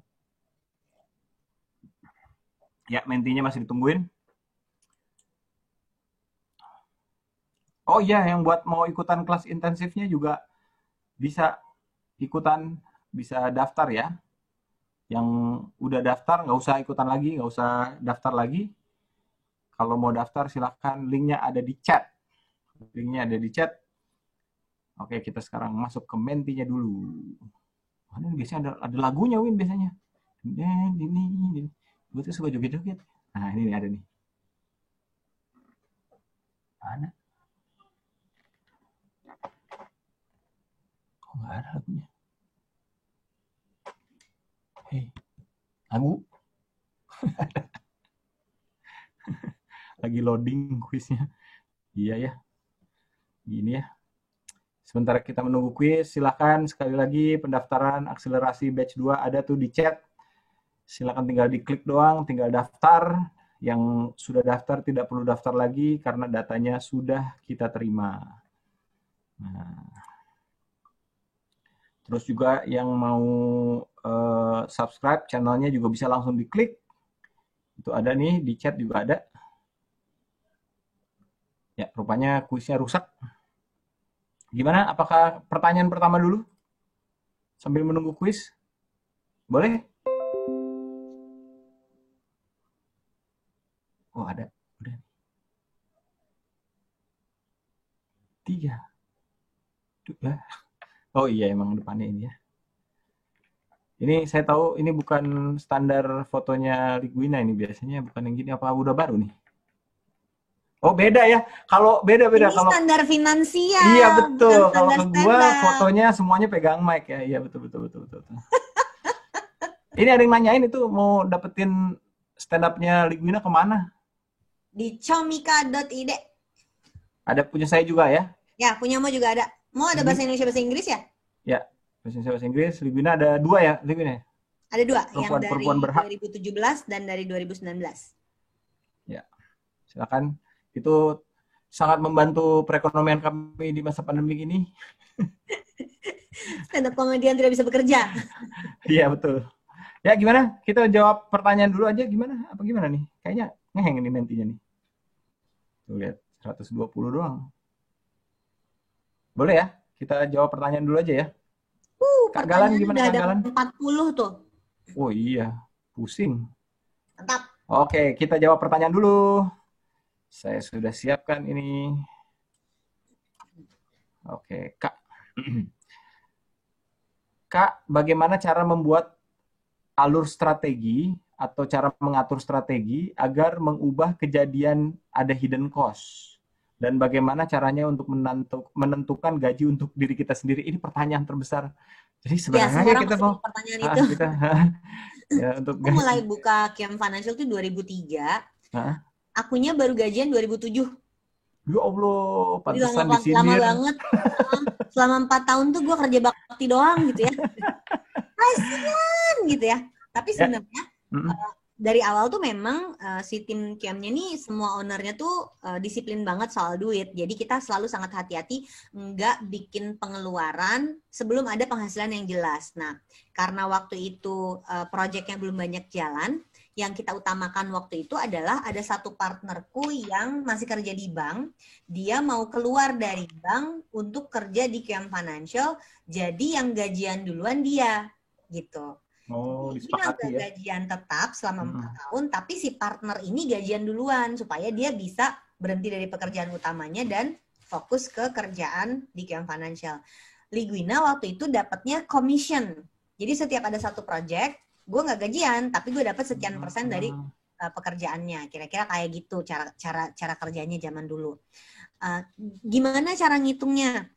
Ya, mentinya masih ditungguin. Oh iya, yang buat mau ikutan kelas intensifnya juga bisa ikutan, bisa daftar ya. Yang udah daftar nggak usah ikutan lagi, nggak usah daftar lagi. Kalau mau daftar silahkan, linknya ada di chat. Linknya ada di chat. Oke, kita sekarang masuk ke mentinya dulu. Mana biasanya ada lagunya Win biasanya. Ini. Gue tuh suka joget-joget. Nah ini ada nih. Mana? Kok nggak ada lagunya? Hei, lagu? Lagi loading kuisnya. Iya ya. Gini ya. Sementara kita menunggu kuis, silakan sekali lagi pendaftaran akselerasi batch 2 ada tuh di chat. Silakan tinggal diklik doang, tinggal daftar. Yang sudah daftar tidak perlu daftar lagi karena datanya sudah kita terima. Nah. Terus juga yang mau subscribe channelnya juga bisa langsung diklik. Itu ada nih, di chat juga ada. Ya, rupanya kuisnya rusak. Gimana? Apakah pertanyaan pertama dulu? Sambil menunggu kuis? Boleh? Oh, ada. Udah. 3. Oh iya, emang depannya ini ya. Ini saya tahu ini bukan standar fotonya Ligwina ini. Biasanya bukan yang gini. Apa udah baru nih? Oh beda ya. Kalau beda. Ini kalau standar finansial. Iya betul. Kalau ke gua stand-up. fotonya semuanya pegang mic ya. Iya betul. Ini ada yang nanyain itu mau dapetin stand up-nya Ligwina kemana? Di comika.id. Ada punya saya juga ya? Ya, punyamu juga ada. Mau ada bahasa Indonesia, bahasa Inggris ya? Ya, bahasa Inggris. Ligwina ada 2 ya, Ligwina? Ada 2, yang dari berhak. 2017 dan dari 2019. Ya, silakan. Itu sangat membantu perekonomian kami di masa pandemi ini. Stand-up komedian tidak bisa bekerja. Iya, betul. Ya, gimana? Kita jawab pertanyaan dulu aja gimana? Apa gimana nih? Kayaknya ngeheng ini mentinya nih. Tuh lihat, 120 doang. Boleh ya? Kita jawab pertanyaan dulu aja ya. Kak Galan gimana Kak Galan? 40 tuh. Oh iya, pusing. Mantap. Oke, kita jawab pertanyaan dulu. Saya sudah siapkan ini. Oke, Kak. Kak, bagaimana cara membuat alur strategi atau cara mengatur strategi agar mengubah kejadian ada hidden cost? Dan bagaimana caranya untuk menentukan gaji untuk diri kita sendiri? Ini pertanyaan terbesar. Jadi sebenarnya kita mau pertanyaan itu. Ya, untuk aku mulai buka Kiam Financial itu 2003. Akunya baru gajian 2007. Ya Allah, pantesan disindir. Lama banget. Selama 4 tahun tuh gue kerja bakti doang gitu ya. Kasian gitu ya. Tapi sebenarnya dari awal tuh memang si tim Kiamnya nih semua ownernya tuh disiplin banget soal duit. Jadi kita selalu sangat hati-hati nggak bikin pengeluaran sebelum ada penghasilan yang jelas. Nah, karena waktu itu proyeknya belum banyak jalan, Yang kita utamakan waktu itu adalah ada satu partnerku yang masih kerja di bank, dia mau keluar dari bank untuk kerja di QM Financial, jadi yang gajian duluan dia, gitu. Oh, Jadi dia disepakati nggak ya. gajian tetap selama 4 Mm-mm. tahun, tapi si partner ini gajian duluan supaya dia bisa berhenti dari pekerjaan utamanya dan fokus ke kerjaan di QM Financial. Liguina waktu itu dapatnya commission. Jadi setiap ada satu project, gue nggak gajian, tapi gue dapat sekian persen dari pekerjaannya. Kira-kira kayak gitu cara kerjanya zaman dulu. Gimana cara ngitungnya?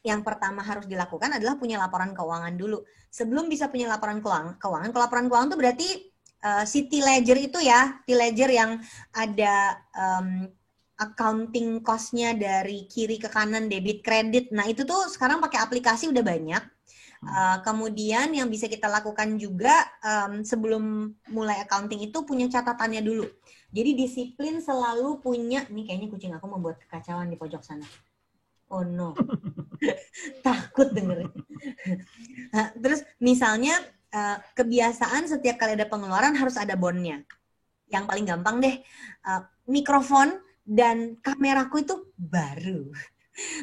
Yang pertama harus dilakukan adalah punya laporan keuangan dulu. Sebelum bisa punya laporan keuangan, kalau laporan keuangan itu berarti si ledger itu ya, ledger yang ada accounting cost-nya dari kiri ke kanan, debit, kredit. Nah itu tuh sekarang pakai aplikasi udah banyak. Kemudian yang bisa kita lakukan juga sebelum mulai accounting itu punya catatannya dulu. Jadi disiplin selalu punya, nih kayaknya kucing aku membuat kekacauan di pojok sana. Oh no. Takut dengerin. Nah, terus misalnya kebiasaan setiap kali ada pengeluaran harus ada bondnya. Yang paling gampang deh, mikrofon dan kameraku itu baru.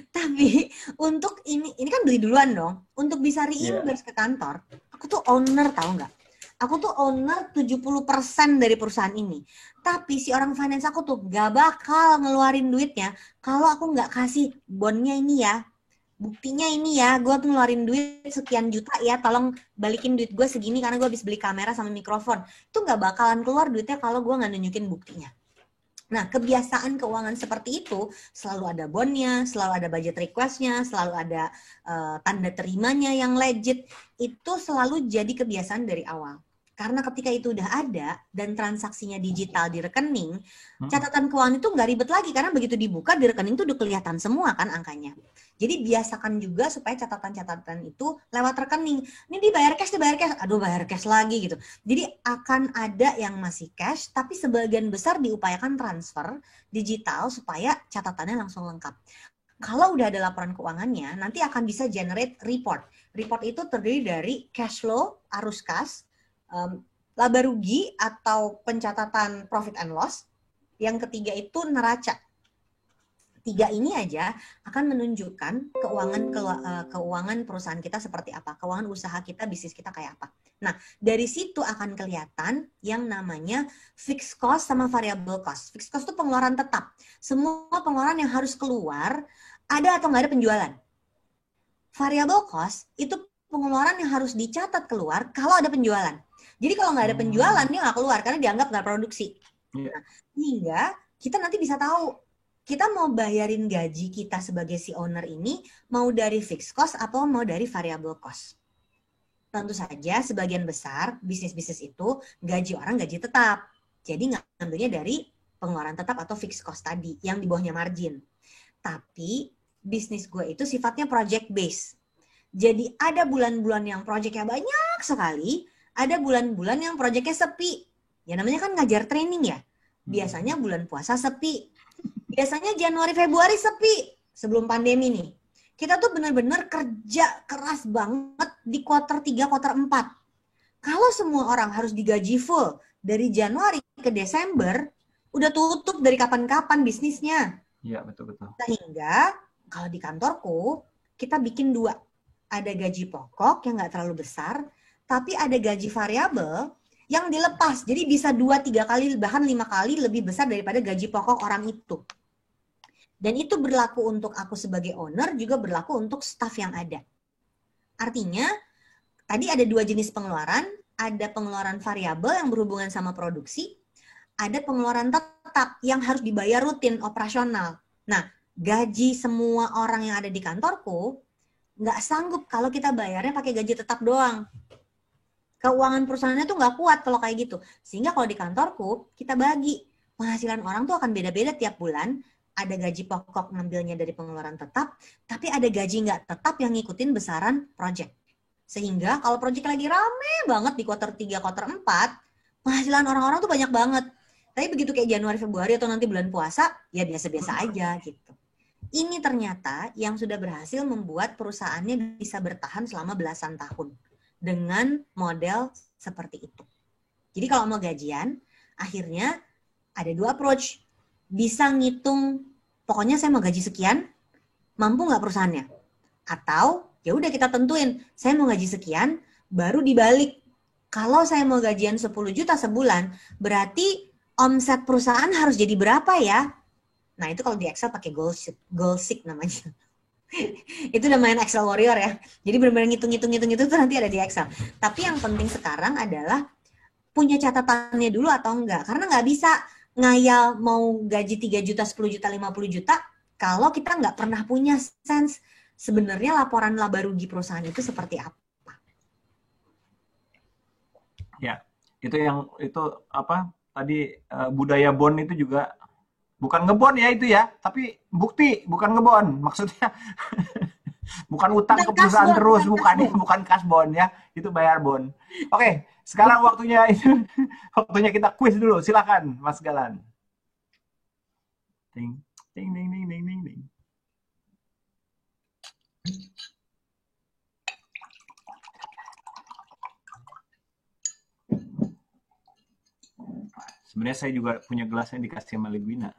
Tapi untuk ini kan beli duluan dong. Untuk bisa reimburse ke kantor, aku tuh owner, tahu nggak? Aku tuh owner 70% dari perusahaan ini. Tapi si orang finance aku tuh gak bakal ngeluarin duitnya kalau aku nggak kasih bondnya ini ya. Buktinya ini ya, gue tuh ngeluarin duit sekian juta ya, tolong balikin duit gue segini karena gue habis beli kamera sama mikrofon. Itu nggak bakalan keluar duitnya kalau gue nggak nunjukin buktinya. Nah, kebiasaan keuangan seperti itu selalu ada bondnya, selalu ada budget requestnya, selalu ada tanda terimanya yang legit. Itu selalu jadi kebiasaan dari awal. Karena ketika itu udah ada dan transaksinya digital di rekening, catatan keuangan itu nggak ribet lagi karena begitu dibuka di rekening itu udah kelihatan semua kan angkanya. Jadi biasakan juga supaya catatan-catatan itu lewat rekening. Ini dibayar cash, aduh bayar cash lagi gitu. Jadi akan ada yang masih cash, tapi sebagian besar diupayakan transfer digital supaya catatannya langsung lengkap. Kalau udah ada laporan keuangannya, nanti akan bisa generate report. Report itu terdiri dari cash flow, arus kas, laba rugi atau pencatatan profit and loss. Yang ketiga itu neraca. 3 ini aja akan menunjukkan keuangan perusahaan kita seperti apa, keuangan usaha kita, bisnis kita kayak apa. Nah, dari situ akan kelihatan yang namanya fixed cost sama variable cost. Fixed cost itu pengeluaran tetap. Semua pengeluaran yang harus keluar, ada atau nggak ada penjualan. Variable cost itu pengeluaran yang harus dicatat keluar kalau ada penjualan. Jadi kalau nggak ada penjualan, dia nggak keluar karena dianggap nggak produksi. Nah, sehingga kita nanti bisa tahu kita mau bayarin gaji kita sebagai si owner ini mau dari fixed cost atau mau dari variable cost. Tentu saja sebagian besar bisnis-bisnis itu gaji orang gaji tetap. Jadi ngambilnya dari pengeluaran tetap atau fixed cost tadi yang di bawahnya margin. Tapi bisnis gue itu sifatnya project based. Jadi ada bulan-bulan yang projectnya banyak sekali, ada bulan-bulan yang projectnya sepi. Ya namanya kan ngajar training ya. Biasanya bulan puasa sepi. Biasanya Januari, Februari sepi sebelum pandemi nih. Kita tuh benar-benar kerja keras banget di kuarter 3, kuarter 4. Kalau semua orang harus digaji full dari Januari ke Desember, udah tutup dari kapan-kapan bisnisnya. Iya, betul-betul. Sehingga kalau di kantorku, kita bikin 2. Ada gaji pokok yang nggak terlalu besar, tapi ada gaji variabel yang dilepas. Jadi bisa 2-3 kali, bahkan 5 kali lebih besar daripada gaji pokok orang itu. Dan itu berlaku untuk aku sebagai owner, juga berlaku untuk staff yang ada. Artinya, tadi ada 2 jenis pengeluaran, ada pengeluaran variabel yang berhubungan sama produksi, ada pengeluaran tetap yang harus dibayar rutin, operasional. Nah, gaji semua orang yang ada di kantorku, nggak sanggup kalau kita bayarnya pakai gaji tetap doang. Keuangan perusahaannya tuh nggak kuat kalau kayak gitu. Sehingga kalau di kantorku, kita bagi. Penghasilan orang tuh akan beda-beda tiap bulan, ada gaji pokok ngambilnya dari pengeluaran tetap, tapi ada gaji nggak tetap yang ngikutin besaran project. Sehingga kalau project lagi rame banget di kuarter 3, kuarter 4, penghasilan orang-orang tuh banyak banget. Tapi begitu kayak Januari, Februari atau nanti bulan puasa, ya biasa-biasa aja gitu. Ini ternyata yang sudah berhasil membuat perusahaannya bisa bertahan selama belasan tahun dengan model seperti itu. Jadi kalau mau gajian, akhirnya ada dua approach. Bisa ngitung, pokoknya saya mau gaji sekian, mampu nggak perusahaannya? Atau ya udah kita tentuin, saya mau gaji sekian, baru dibalik. Kalau saya mau gajian 10 juta sebulan, berarti omset perusahaan harus jadi berapa ya? Nah itu kalau di Excel pakai goal sheet namanya. Itu udah main Excel warrior ya. Jadi benar-benar ngitung itu nanti ada di Excel. Tapi yang penting sekarang adalah punya catatannya dulu atau enggak. Karena nggak bisa ngayal mau gaji 3 juta, 10 juta, 50 juta kalau kita nggak pernah punya sense sebenarnya laporan laba rugi perusahaan itu seperti apa. Ya, itu apa tadi budaya bond itu juga bukan ngebon ya itu ya, tapi bukti bukan ngebon. Maksudnya bukan utang ke perusahaan terus, bukan kasbon ya, itu bayar bond. Oke, sekarang waktunya waktunya kita quiz dulu. Silakan, Mas Galan. Ting, ting, ting, ting, ting, ting, ting. Sebenarnya saya juga punya gelas yang dikasih sama Lidwina.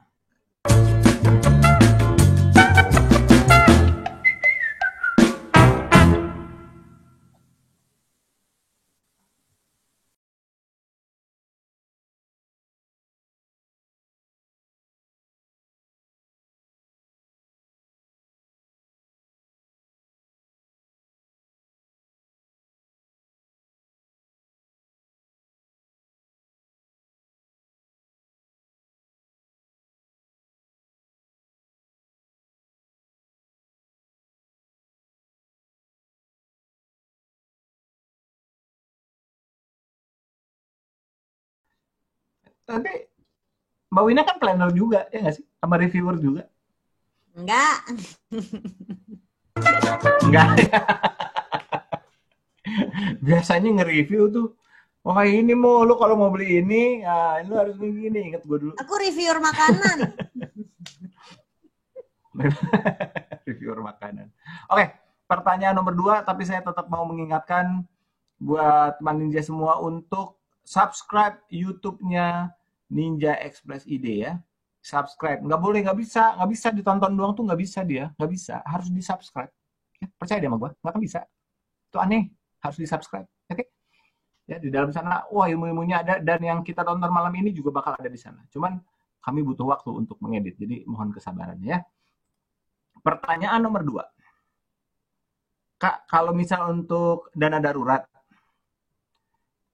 Tapi Mbak Wina kan planner juga, ya nggak sih? Sama reviewer juga? Enggak. Enggak. Biasanya nge-review tuh, wah ini lu kalau mau beli ini, ya, lu harus begini. Ingat gue dulu. Aku reviewer makanan. Reviewer makanan. Oke, pertanyaan nomor 2, tapi saya tetap mau mengingatkan buat teman Ninja semua untuk subscribe YouTube-nya Ninja Express ID ya. Subscribe. Nggak bisa ditonton doang tuh nggak bisa dia. Nggak bisa, harus di-subscribe. Ya, percaya dia sama gue, nggak akan bisa. Itu aneh, harus di-subscribe. Oke? Ya, di dalam sana, wah ilmu-ilmunya ada, dan yang kita tonton malam ini juga bakal ada di sana. Cuman kami butuh waktu untuk mengedit, jadi mohon kesabarannya ya. Pertanyaan nomor 2. Kak, kalau misal untuk dana darurat,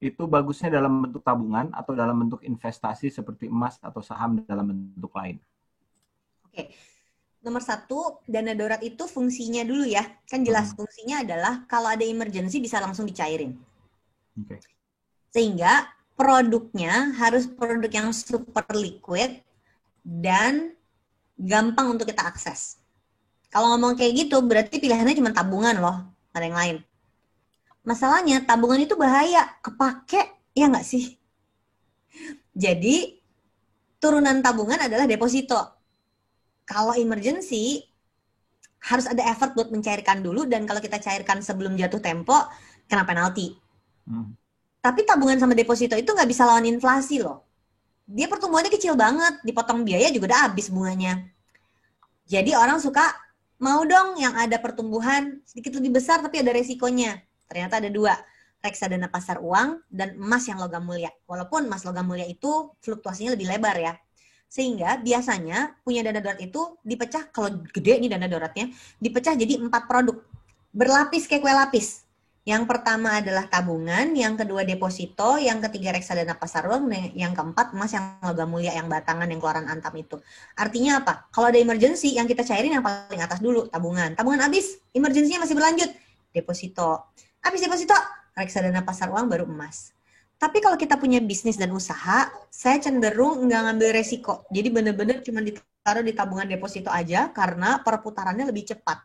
itu bagusnya dalam bentuk tabungan atau dalam bentuk investasi seperti emas atau saham dalam bentuk lain? Oke. Nomor 1, dana darurat itu fungsinya dulu ya. Kan jelas fungsinya adalah kalau ada emergency bisa langsung dicairin. Oke. Sehingga produknya harus produk yang super liquid dan gampang untuk kita akses. Kalau ngomong kayak gitu berarti pilihannya cuma tabungan loh, ada yang lain. Masalahnya tabungan itu bahaya, kepake, ya nggak sih? Jadi turunan tabungan adalah deposito. Kalau emergency harus ada effort buat mencairkan dulu, dan kalau kita cairkan sebelum jatuh tempo kena penalti. Tapi tabungan sama deposito itu nggak bisa lawan inflasi loh. Dia pertumbuhannya kecil banget, dipotong biaya juga udah habis bunganya. Jadi orang suka mau dong yang ada pertumbuhan sedikit lebih besar tapi ada resikonya. Ternyata ada 2, reksadana pasar uang dan emas yang logam mulia. Walaupun emas logam mulia itu fluktuasinya lebih lebar ya. Sehingga biasanya punya dana darurat itu dipecah, kalau gede nih dana daruratnya, dipecah jadi 4 produk. Berlapis kayak kue lapis. Yang pertama adalah tabungan, yang kedua deposito, yang ketiga reksadana pasar uang, yang keempat emas yang logam mulia, yang batangan, yang keluaran antam itu. Artinya apa? Kalau ada emergency, yang kita cairin yang paling atas dulu, tabungan. Tabungan habis, emergency-nya masih berlanjut, deposito. Habis deposito, reksadana pasar uang, baru emas. Tapi kalau kita punya bisnis dan usaha, saya cenderung nggak ngambil resiko. Jadi benar-benar cuma ditaruh di tabungan deposito aja karena perputarannya lebih cepat.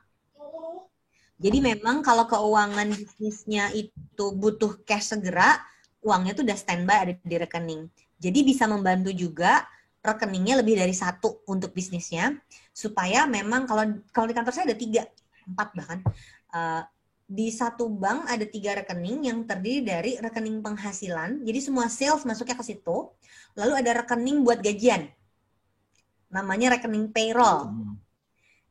Jadi memang kalau keuangan bisnisnya itu butuh cash segera, uangnya tuh udah standby ada di rekening. Jadi bisa membantu juga rekeningnya lebih dari 1 untuk bisnisnya, supaya memang kalau di kantor saya ada 3, 4 bahkan, di satu bank ada 3 rekening yang terdiri dari rekening penghasilan, jadi semua sales masuknya ke situ. Lalu ada rekening buat gajian, namanya rekening payroll.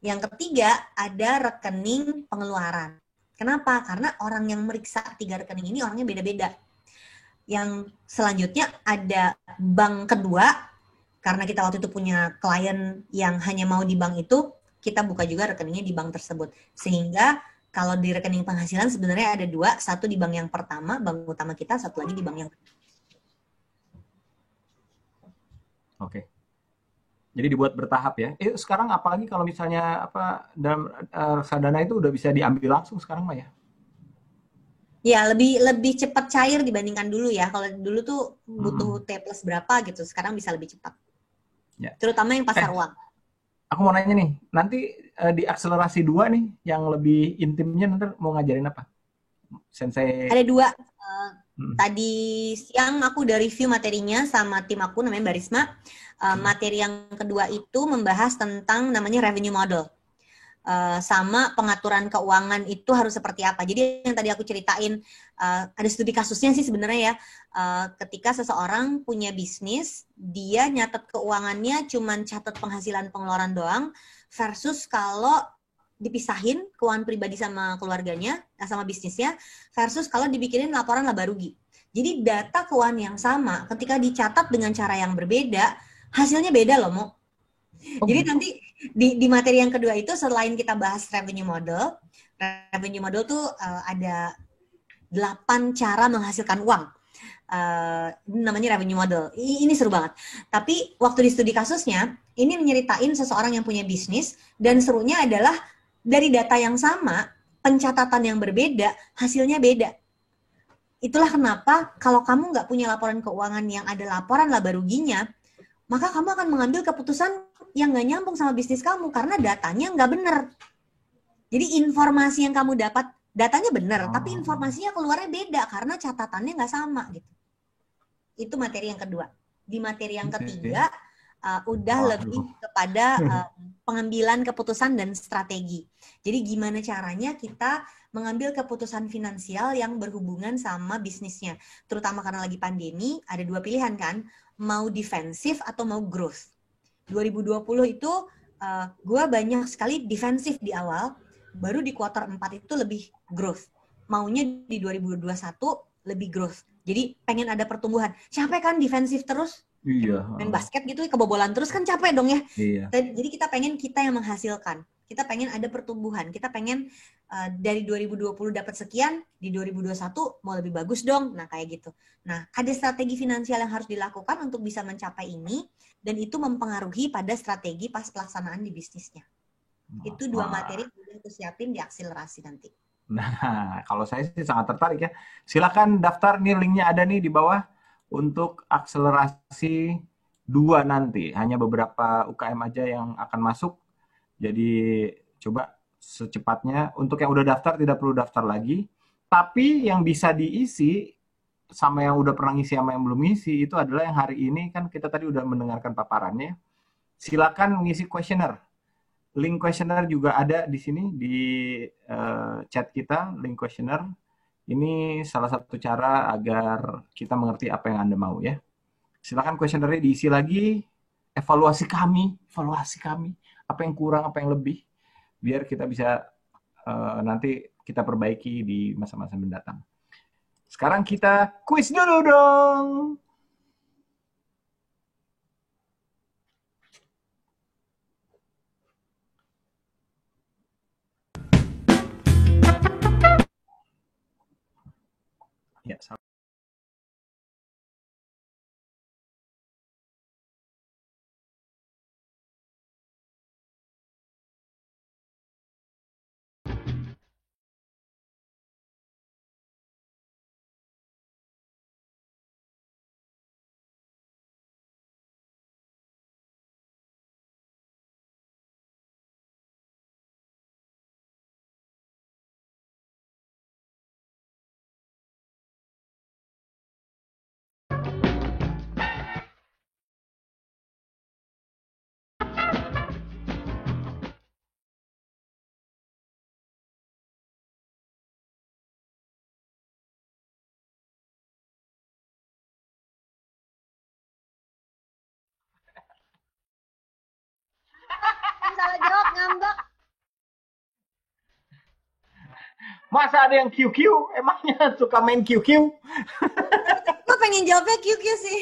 Yang ketiga ada rekening pengeluaran. Kenapa? Karena orang yang meriksa 3 rekening ini orangnya beda-beda. Yang selanjutnya ada bank kedua, karena kita waktu itu punya klien yang hanya mau di bank itu, kita buka juga rekeningnya di bank tersebut. Sehingga kalau di rekening penghasilan sebenarnya ada 2, satu di bank yang pertama, bank utama kita, satu lagi di bank yang kedua. Oke. Jadi dibuat bertahap ya. Sekarang apalagi kalau misalnya dalam reksadana itu udah bisa diambil langsung sekarang mah ya? Ya, lebih cepat cair dibandingkan dulu ya. Kalau dulu tuh butuh T plus berapa gitu, sekarang bisa lebih cepat. Ya. Terutama yang pasar uang. Aku mau nanya nih, nanti di akselerasi 2 nih, yang lebih intimnya nanti mau ngajarin apa? Sensei. Ada 2. Tadi siang aku udah review materinya sama tim aku namanya Barisma. Materi yang kedua itu membahas tentang namanya revenue model. Sama pengaturan keuangan itu harus seperti apa. Jadi yang tadi aku ceritain, ada studi kasusnya sih sebenarnya ya. Ketika seseorang punya bisnis, dia nyatet keuangannya cuman catat penghasilan pengeluaran doang, versus kalau dipisahin keuangan pribadi sama keluarganya, sama bisnisnya, versus kalau dibikinin laporan laba rugi. Jadi data keuangan yang sama, ketika dicatat dengan cara yang berbeda, hasilnya beda loh, Mo. Jadi nanti di materi yang kedua itu selain kita bahas revenue model tuh ada 8 cara menghasilkan uang. Namanya revenue model. Ini seru banget. Tapi waktu di studi kasusnya, ini menyeritain seseorang yang punya bisnis, dan serunya adalah dari data yang sama, pencatatan yang berbeda, hasilnya beda. Itulah kenapa kalau kamu nggak punya laporan keuangan yang ada laporan laba ruginya, maka kamu akan mengambil keputusan yang nggak nyambung sama bisnis kamu karena datanya nggak benar. Jadi informasi yang kamu dapat, datanya benar, tapi informasinya keluarnya beda karena catatannya nggak sama gitu. Itu materi yang kedua. Di materi yang ketiga, udah lebih kepada pengambilan keputusan dan strategi. Jadi gimana caranya kita mengambil keputusan finansial yang berhubungan sama bisnisnya. Terutama karena lagi pandemi, ada 2 pilihan kan, mau defensif atau mau growth. 2020 itu gue banyak sekali defensif di awal, baru di kuartal 4 itu lebih growth. Maunya di 2021 lebih growth. Jadi pengen ada pertumbuhan. Capek kan defensif terus? Iya. Main basket gitu kebobolan terus kan capek dong ya. Iya. Jadi kita pengen kita yang menghasilkan. Kita pengen ada pertumbuhan. Kita pengen dari 2020 dapat sekian, di 2021 mau lebih bagus dong. Nah kayak gitu. Nah ada strategi finansial yang harus dilakukan untuk bisa mencapai ini, dan itu mempengaruhi pada strategi pas pelaksanaan di bisnisnya. Itu 2 materi yang aku siapin di akselerasi nanti. Nah, kalau saya sih sangat tertarik ya. Silakan daftar nih, linknya ada nih di bawah untuk akselerasi 2 nanti. Hanya beberapa UKM aja yang akan masuk. Jadi coba secepatnya. Untuk yang udah daftar tidak perlu daftar lagi. Tapi yang bisa diisi sama yang udah pernah ngisi sama yang belum ngisi itu adalah yang hari ini kan kita tadi udah mendengarkan paparannya. Silakan mengisi kuesioner. Link kuesioner juga ada di sini di chat kita, link kuesioner. Ini salah satu cara agar kita mengerti apa yang Anda mau ya. Silakan kuesionernya diisi lagi, evaluasi kami, apa yang kurang, apa yang lebih, biar kita bisa nanti kita perbaiki di masa-masa mendatang. Sekarang kita kuis dulu dong. Ya, Masa ada yang QQ? Emangnya suka main QQ? Gue pengen jawabnya QQ sih.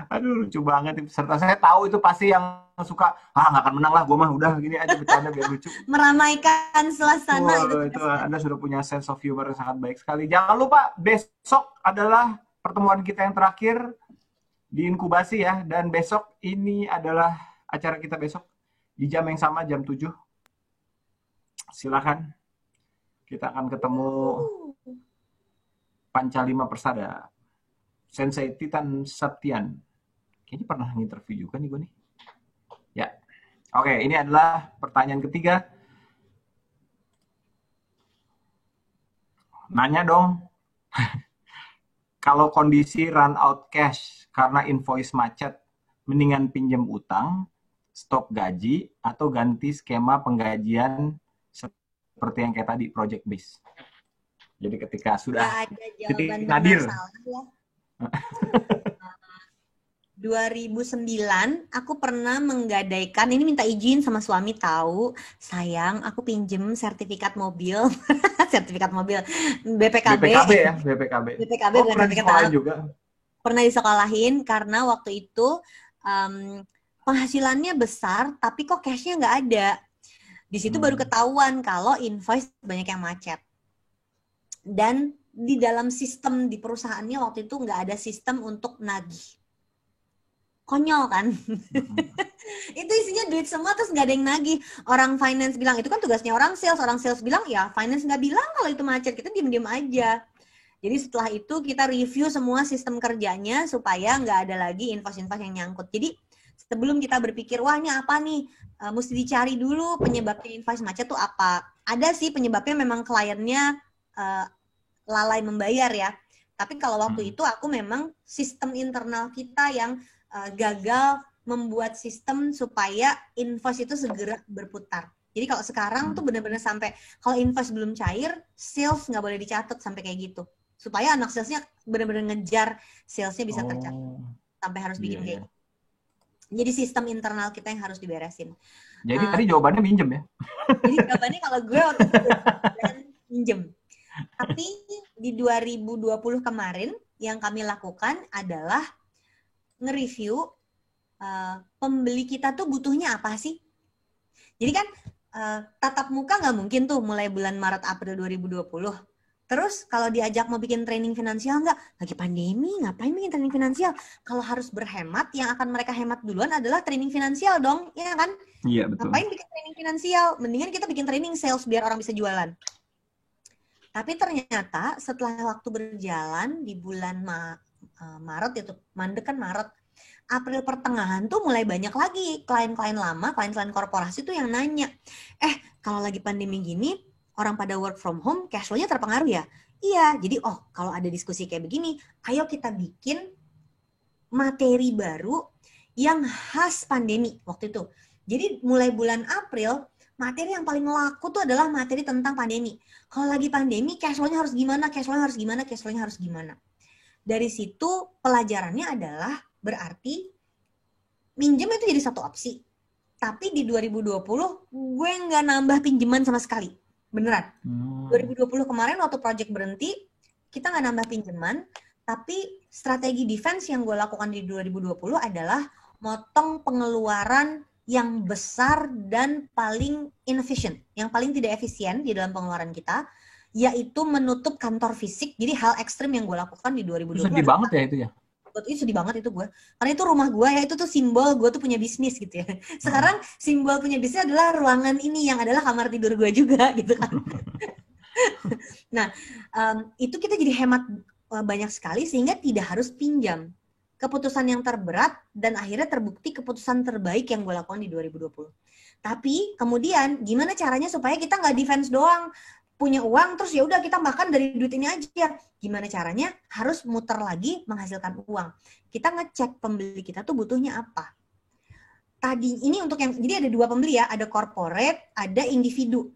Aduh, lucu banget. Serta saya tahu itu pasti yang suka, nggak akan menang lah, gue mah udah gini aja bercanda biar lucu. Meramaikan suasana Itu Anda sudah punya sense of humor yang sangat baik sekali. Jangan lupa, besok adalah pertemuan kita yang terakhir di inkubasi ya. Dan besok ini adalah acara kita besok di jam yang sama, jam 7. Silakan. Kita akan ketemu Pancalima Persada. Sensei Titan Septian. Kayaknya pernah nginterview juga nih gue nih. Ya. Oke, ini adalah pertanyaan ketiga. Nanya dong. Kalau kondisi run out cash karena invoice macet, mendingan pinjam utang, stop gaji, atau ganti skema penggajian seperti yang kayak tadi, project base. Jadi ketika sudah titik nadir. Ya. 2009 aku pernah menggadaikan, ini minta izin sama suami tahu, sayang aku pinjem sertifikat mobil, sertifikat mobil BPKB ya, BPKB pernah disekolahin juga. Pernah disekolahin karena waktu itu penghasilannya besar tapi kok cashnya nggak ada. Di situ baru ketahuan kalau invoice banyak yang macet. Dan di dalam sistem di perusahaannya waktu itu nggak ada sistem untuk nagih. Konyol kan? Itu isinya duit semua terus nggak ada yang nagih. Orang finance bilang, itu kan tugasnya orang sales bilang, ya finance nggak bilang kalau itu macet, kita diem-diem aja. Jadi setelah itu kita review semua sistem kerjanya supaya nggak ada lagi invoice-invoice yang nyangkut. Jadi sebelum kita berpikir, wah ini apa nih, mesti dicari dulu penyebabnya invoice macet tuh apa. Ada sih penyebabnya memang kliennya lalai membayar ya. Tapi kalau waktu itu aku memang sistem internal kita yang gagal membuat sistem supaya invoice itu segera berputar. Jadi kalau sekarang tuh benar-benar sampai kalau invoice belum cair, sales nggak boleh dicatat sampai kayak gitu. Supaya anak salesnya benar-benar ngejar salesnya bisa tercatat. Sampai harus bikin kayak gitu. Jadi sistem internal kita yang harus diberesin. Jadi tadi jawabannya minjem ya? Jadi jawabannya kalau gue waktu itu minjem. Tapi di 2020 kemarin yang kami lakukan adalah nge-review pembeli kita tuh butuhnya apa sih? Jadi kan tatap muka nggak mungkin tuh mulai bulan Maret April 2020. Terus kalau diajak mau bikin training finansial nggak? Lagi pandemi, ngapain bikin training finansial? Kalau harus berhemat, yang akan mereka hemat duluan adalah training finansial dong, ya kan? Iya, betul. Ngapain bikin training finansial? Mendingan kita bikin training sales biar orang bisa jualan. Tapi ternyata setelah waktu berjalan di bulan Maret itu, mandek kan Maret, April pertengahan tuh mulai banyak lagi klien-klien lama, klien-klien korporasi tuh yang nanya, kalau lagi pandemi gini, orang pada work from home, cash flow-nya terpengaruh ya? Iya, jadi kalau ada diskusi kayak begini, ayo kita bikin materi baru yang khas pandemi waktu itu. Jadi mulai bulan April, materi yang paling laku tuh adalah materi tentang pandemi. Kalau lagi pandemi, cash flow-nya harus gimana, cash flow-nya harus gimana, cash flow-nya harus gimana. Dari situ pelajarannya adalah berarti minjem itu jadi satu opsi. Tapi di 2020 gue nggak nambah pinjaman sama sekali. Beneran. 2020 kemarin waktu project berhenti, kita nggak nambah pinjaman, tapi strategi defense yang gue lakukan di 2020 adalah motong pengeluaran yang besar dan paling inefficient, yang paling tidak efisien di dalam pengeluaran kita, yaitu menutup kantor fisik. Jadi hal ekstrim yang gue lakukan di 2020. Sedih banget ya itu ya? Itu sedih banget itu gue. Karena itu rumah gue ya, itu tuh simbol gue tuh punya bisnis gitu ya. Sekarang simbol punya bisnis adalah ruangan ini yang adalah kamar tidur gue juga gitu kan. Nah, itu kita jadi hemat banyak sekali sehingga tidak harus pinjam. Keputusan yang terberat dan akhirnya terbukti keputusan terbaik yang gue lakukan di 2020. Tapi kemudian gimana caranya supaya kita nggak defense doang, punya uang terus ya udah kita makan dari duit ini aja. Gimana caranya? Harus muter lagi menghasilkan uang. Kita ngecek pembeli kita tuh butuhnya apa. Tadi ini untuk yang, jadi ada dua pembeli ya, ada corporate, ada individu.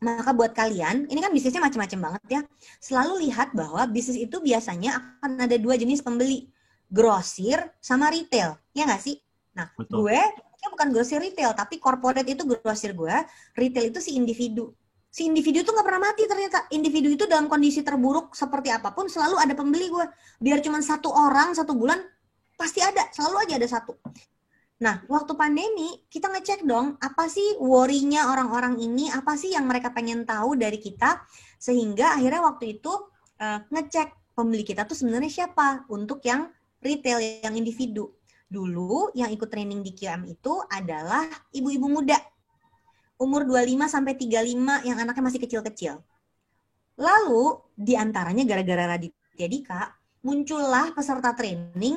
Maka buat kalian, ini kan bisnisnya macam-macam banget ya. Selalu lihat bahwa bisnis itu biasanya akan ada dua jenis pembeli, grosir sama retail, ya nggak sih? Nah, betul. Gue dia bukan grosir retail, tapi corporate itu grosir gue, retail itu si individu. Si individu itu nggak pernah mati ternyata. Individu itu dalam kondisi terburuk seperti apapun selalu ada pembeli gue. Biar cuma 1 orang 1 bulan pasti ada, selalu aja ada 1. Nah, waktu pandemi kita ngecek dong, apa sih worry-nya orang-orang ini, apa sih yang mereka pengen tahu dari kita, sehingga akhirnya waktu itu ngecek pembeli kita tuh sebenarnya siapa untuk yang retail, yang individu. Dulu yang ikut training di QM itu adalah ibu-ibu muda, umur 25 sampai 35 yang anaknya masih kecil-kecil. Lalu diantaranya gara-gara Raditya Dika, muncullah peserta training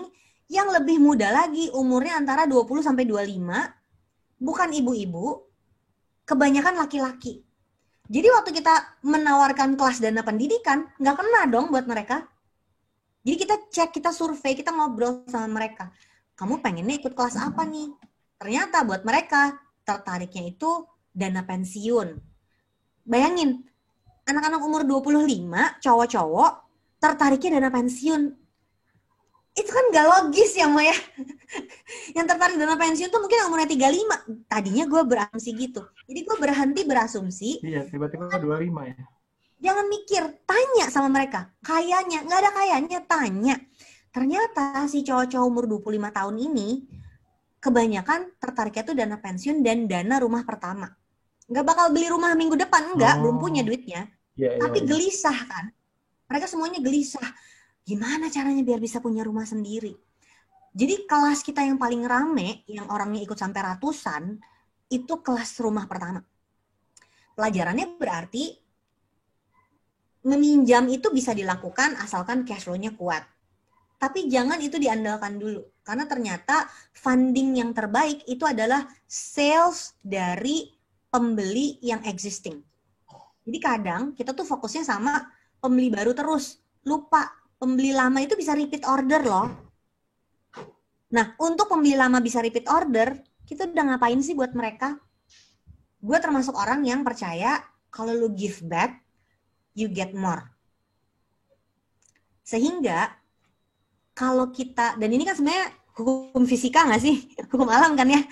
yang lebih muda lagi, umurnya antara 20 sampai 25, bukan ibu-ibu, kebanyakan laki-laki. Jadi waktu kita menawarkan kelas dana pendidikan, nggak kena dong buat mereka. Jadi kita cek, kita survei, kita ngobrol sama mereka. Kamu pengennya ikut kelas apa nih? Ternyata buat mereka, tertariknya itu dana pensiun. Bayangin, anak-anak umur 25, cowok-cowok, tertariknya dana pensiun. Itu kan gak logis ya, Maya. Yang tertarik dana pensiun tuh mungkin umurnya 35. Tadinya gue berasumsi gitu. Jadi gue berhenti berasumsi. Iya, tiba-tiba 25 ya. Jangan mikir, tanya sama mereka. Kayaknya, gak ada kayaknya, tanya. Ternyata si cowok-cowok umur 25 tahun ini, kebanyakan tertariknya tuh dana pensiun dan dana rumah pertama. Gak bakal beli rumah minggu depan, enggak, belum punya duitnya. Tapi gelisah kan. Mereka semuanya gelisah. Gimana caranya biar bisa punya rumah sendiri? Jadi kelas kita yang paling rame, yang orangnya ikut sampai ratusan, itu kelas rumah pertama. Pelajarannya berarti meminjam itu bisa dilakukan asalkan cash flow-nya kuat. Tapi jangan itu diandalkan dulu. Karena ternyata funding yang terbaik itu adalah sales dari pembeli yang existing. Jadi kadang kita tuh fokusnya sama pembeli baru terus. Lupa. Pembeli lama itu bisa repeat order loh. Nah, untuk pembeli lama bisa repeat order, kita udah ngapain sih buat mereka? Gue termasuk orang yang percaya kalau lu give back, you get more. Sehingga kalau kita, dan ini kan sebenarnya hukum fisika nggak sih? Hukum alam kan ya?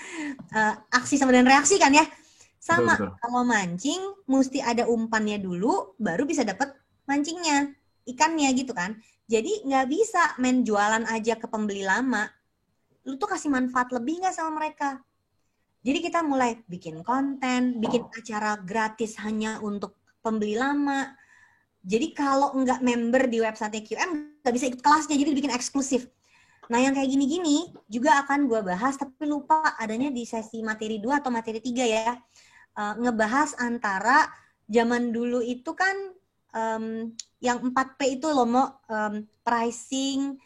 Aksi sama dan reaksi kan ya? Sama, betul. Kalau mancing, mesti ada umpannya dulu, baru bisa dapat mancingnya, ikannya gitu kan. Jadi nggak bisa main jualan aja ke pembeli lama. Lu tuh kasih manfaat lebih nggak sama mereka? Jadi kita mulai bikin konten, bikin acara gratis hanya untuk pembeli lama. Jadi kalau nggak member di website QM, nggak bisa ikut kelasnya, jadi bikin eksklusif. Nah yang kayak gini-gini juga akan gue bahas, tapi lupa adanya di sesi materi 2 atau materi 3 ya. Ngebahas antara zaman dulu itu kan yang 4P itu loh, pricing,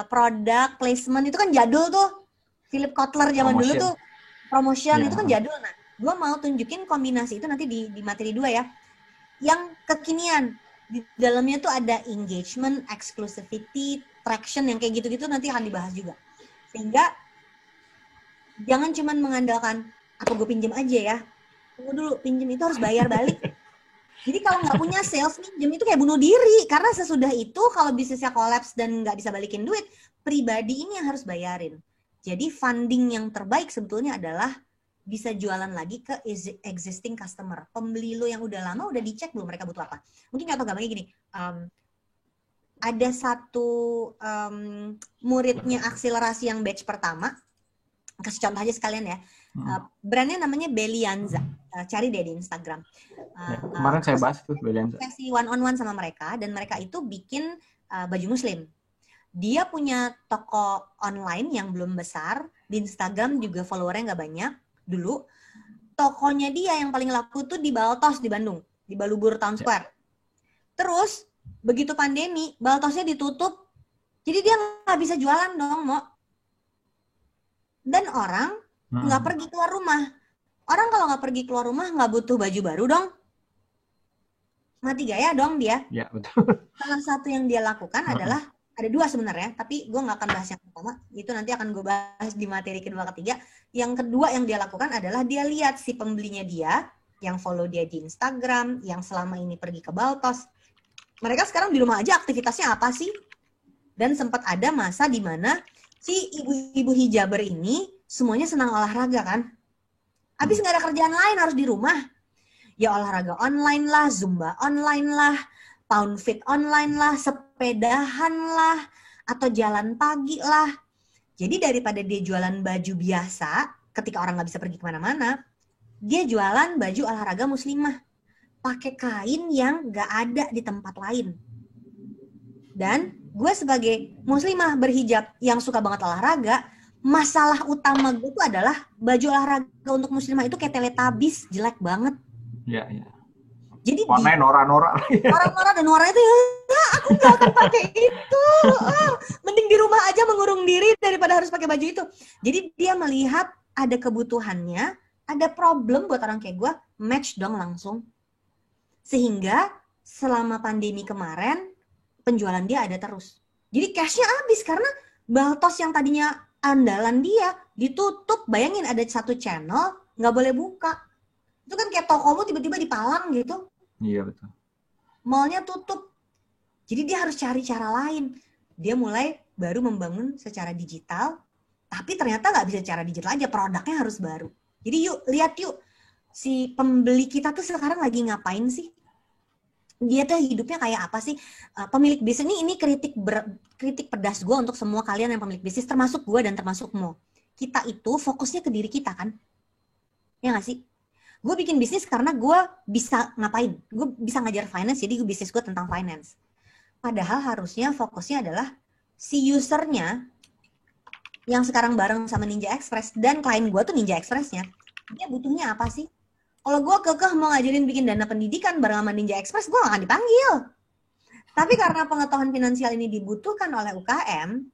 product, placement, itu kan jadul tuh. Philip Kotler zaman dulu tuh, promotion, itu kan jadul. Nah, gue mau tunjukin kombinasi itu nanti di materi 2 ya. Yang kekinian, di dalamnya tuh ada engagement, exclusivity, traction, yang kayak gitu-gitu nanti akan dibahas juga. Sehingga jangan cuman mengandalkan, apa gue pinjem aja ya. Tunggu dulu, pinjem itu harus bayar balik. Jadi kalau nggak punya sales minjem itu kayak bunuh diri. Karena sesudah itu kalau bisnisnya kolaps dan nggak bisa balikin duit, pribadi ini yang harus bayarin. Jadi funding yang terbaik sebetulnya adalah bisa jualan lagi ke existing customer. Pembeli lo yang udah lama udah dicek belum mereka butuh apa. Mungkin contoh gampangnya gini, ada satu muridnya akselerasi yang batch pertama, kasih contoh aja sekalian ya. Brandnya namanya Belianza, cari deh di Instagram. Kemarin saya bahas tuh Belianza. Sesi one on one sama mereka, dan mereka itu bikin baju muslim. Dia punya toko online yang belum besar, di Instagram juga followernya nggak banyak dulu. Tokonya dia yang paling laku tuh di Baltos di Bandung, di Balubur Town Square. Terus begitu pandemi, Baltosnya ditutup, jadi dia nggak bisa jualan dong, Mo. Dan orang nggak pergi keluar rumah. Orang kalau nggak pergi keluar rumah nggak butuh baju baru dong. Mati gaya dong dia. Ya, betul. Salah satu yang dia lakukan adalah, ada 2 sebenarnya, tapi gue nggak akan bahas yang pertama. Itu nanti akan gue bahas di materi kedua ketiga. Yang kedua yang dia lakukan adalah dia lihat si pembelinya dia, yang follow dia di Instagram, yang selama ini pergi ke Baltos. Mereka sekarang di rumah aja aktivitasnya apa sih? Dan sempat ada masa di mana si ibu-ibu hijaber ini semuanya senang olahraga kan. Habis nggak ada kerjaan lain, harus di rumah. Ya olahraga online lah, zumba online lah, pound fit online lah, sepedahan lah, atau jalan pagi lah. Jadi daripada dia jualan baju biasa, ketika orang nggak bisa pergi kemana-mana, dia jualan baju olahraga muslimah. Pakai kain yang nggak ada di tempat lain. Dan gue sebagai muslimah berhijab yang suka banget olahraga, masalah utama gue tuh adalah baju olahraga untuk muslimah itu kayak Teletubbies, jelek banget. Iya, iya. Jadi Warnanya Nora-Nora. orang-orang dan warna itu ya aku gak akan pakai itu. Mending di rumah aja mengurung diri daripada harus pakai baju itu. Jadi dia melihat ada kebutuhannya, ada problem buat orang kayak gue, match dong langsung. Sehingga selama pandemi kemarin penjualan dia ada terus. Jadi cashnya habis karena Baltos yang tadinya andalan dia ditutup. Bayangin ada satu channel nggak boleh buka. Itu kan kayak tokomu tiba-tiba dipalang gitu. Iya, betul. Mallnya tutup. Jadi dia harus cari cara lain. Dia mulai baru membangun secara digital, tapi ternyata nggak bisa secara digital aja, produknya harus baru. Jadi yuk, lihat yuk, si pembeli kita tuh sekarang lagi ngapain sih? Dia tuh hidupnya kayak apa sih? Pemilik bisnis ini kritik pedas gue untuk semua kalian yang pemilik bisnis, termasuk gue dan termasukmu. Kita itu fokusnya ke diri kita kan? Ya nggak sih? Gue bikin bisnis karena gue bisa ngapain? Gue bisa ngajar finance, jadi bisnis gue tentang finance. Padahal harusnya fokusnya adalah si usernya yang sekarang bareng sama Ninja Express, dan klien gue tuh Ninja Expressnya, dia butuhnya apa sih? Kalau gue kekeh mau ngajarin bikin dana pendidikan bareng sama Ninja Express, gue gak akan dipanggil. Tapi karena pengetahuan finansial ini dibutuhkan oleh UKM,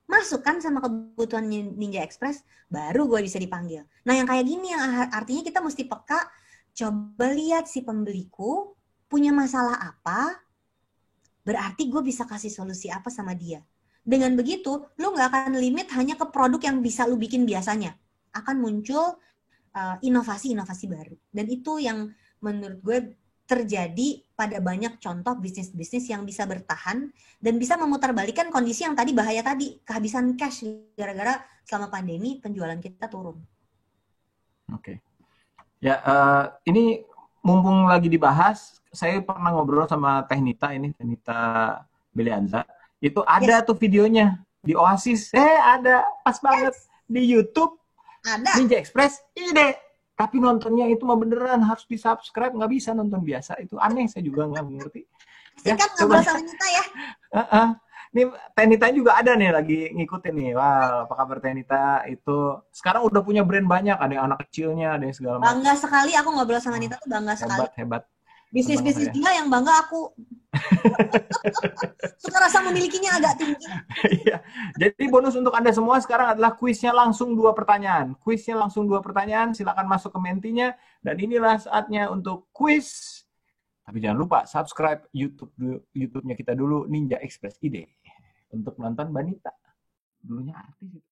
masukkan sama kebutuhan Ninja Express, baru gue bisa dipanggil. Nah yang kayak gini yang artinya kita mesti peka, coba lihat si pembeliku punya masalah apa, berarti gue bisa kasih solusi apa sama dia. Dengan begitu, lu gak akan limit hanya ke produk yang bisa lu bikin biasanya. Akan muncul inovasi-inovasi baru. Dan itu yang menurut gue terjadi pada banyak contoh bisnis-bisnis yang bisa bertahan dan bisa memutarbalikkan kondisi yang tadi bahaya tadi, kehabisan cash gara-gara selama pandemi penjualan kita turun. Oke. Ya, ini mumpung lagi dibahas, saya pernah ngobrol sama Tehnita ini, Tehnita Belianza. Itu ada tuh videonya di Oasis. Ada pas banget di YouTube. Ada. Ninja Express ide. Tapi nontonnya itu mah beneran harus di-subscribe, nggak bisa nonton biasa. Itu aneh, saya juga nggak mengerti. Sikat ngobrol sama Nita ya. Ini Tenita juga ada nih lagi ngikutin nih. Wah, apa kabar Tenita? Itu sekarang udah punya brand banyak, ada yang anak kecilnya, ada yang segala macam. Bangga sekali aku ngobrol sama Nita tuh, bangga sekali. Hebat. Bisnis-bisnis dia yang bangga aku. Suka rasa memilikinya agak tinggi. Iya. Jadi bonus untuk Anda semua sekarang adalah kuisnya langsung 2 pertanyaan. Kuisnya langsung 2 pertanyaan, silakan masuk ke mentinya. Dan inilah saatnya untuk kuis. Tapi jangan lupa subscribe YouTube-nya kita dulu, Ninja Express ID. Untuk nonton Banita. Dulunya artis itu.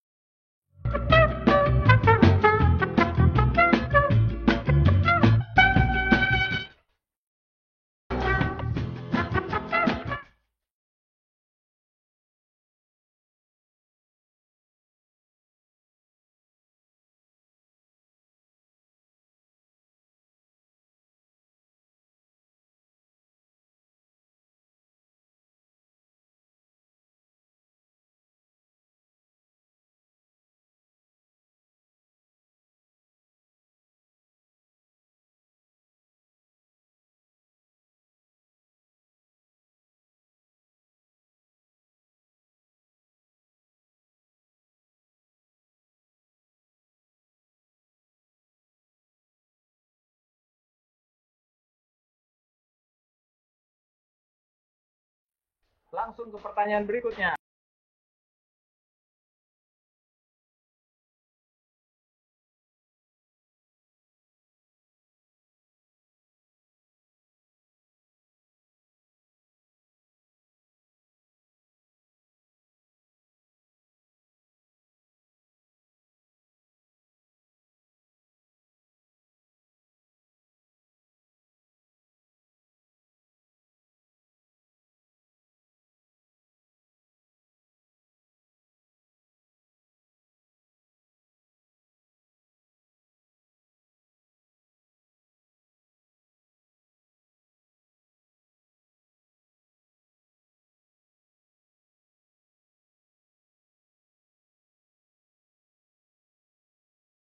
Langsung ke pertanyaan berikutnya.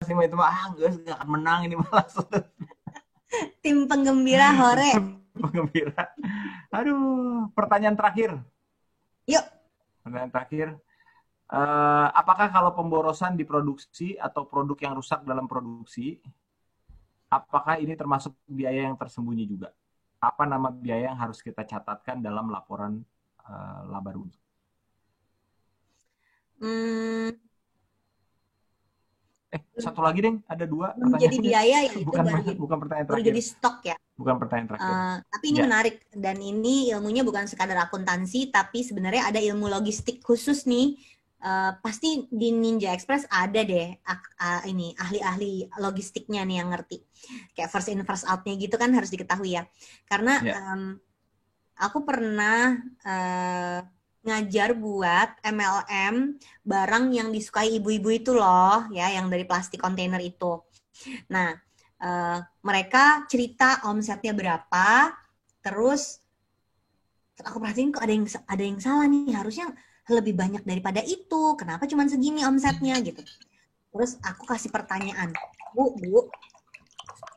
sih mah itu mah nggak akan menang ini malah. Tim penggembira hore. Penggembira. Aduh, pertanyaan terakhir. Yuk. Pertanyaan terakhir. Apakah kalau pemborosan di produksi atau produk yang rusak dalam produksi, apakah ini termasuk biaya yang tersembunyi juga? Apa nama biaya yang harus kita catatkan dalam laporan laba rugi? Hmm, Satu lagi deh, ada dua belum jadi pertanyaannya. biaya ya itu Bukan baru bukan pertanyaan baru terakhir. jadi stok ya. Bukan pertanyaan terakhir. Tapi ini Ya. menarik dan ini ilmunya bukan sekadar akuntansi tapi sebenarnya ada ilmu logistik khusus nih. Pasti di Ninja Express ada deh ini ahli-ahli logistiknya nih yang ngerti. Kayak first in first out-nya gitu kan harus diketahui ya. Karena Ya. aku pernah ngajar buat MLM barang yang disukai ibu-ibu itu loh ya, yang dari plastik kontainer itu. Nah, mereka cerita omsetnya berapa, terus aku perhatiin kok ada yang salah nih, harusnya lebih banyak daripada itu, kenapa cuma segini omsetnya gitu. Terus aku kasih pertanyaan, Bu,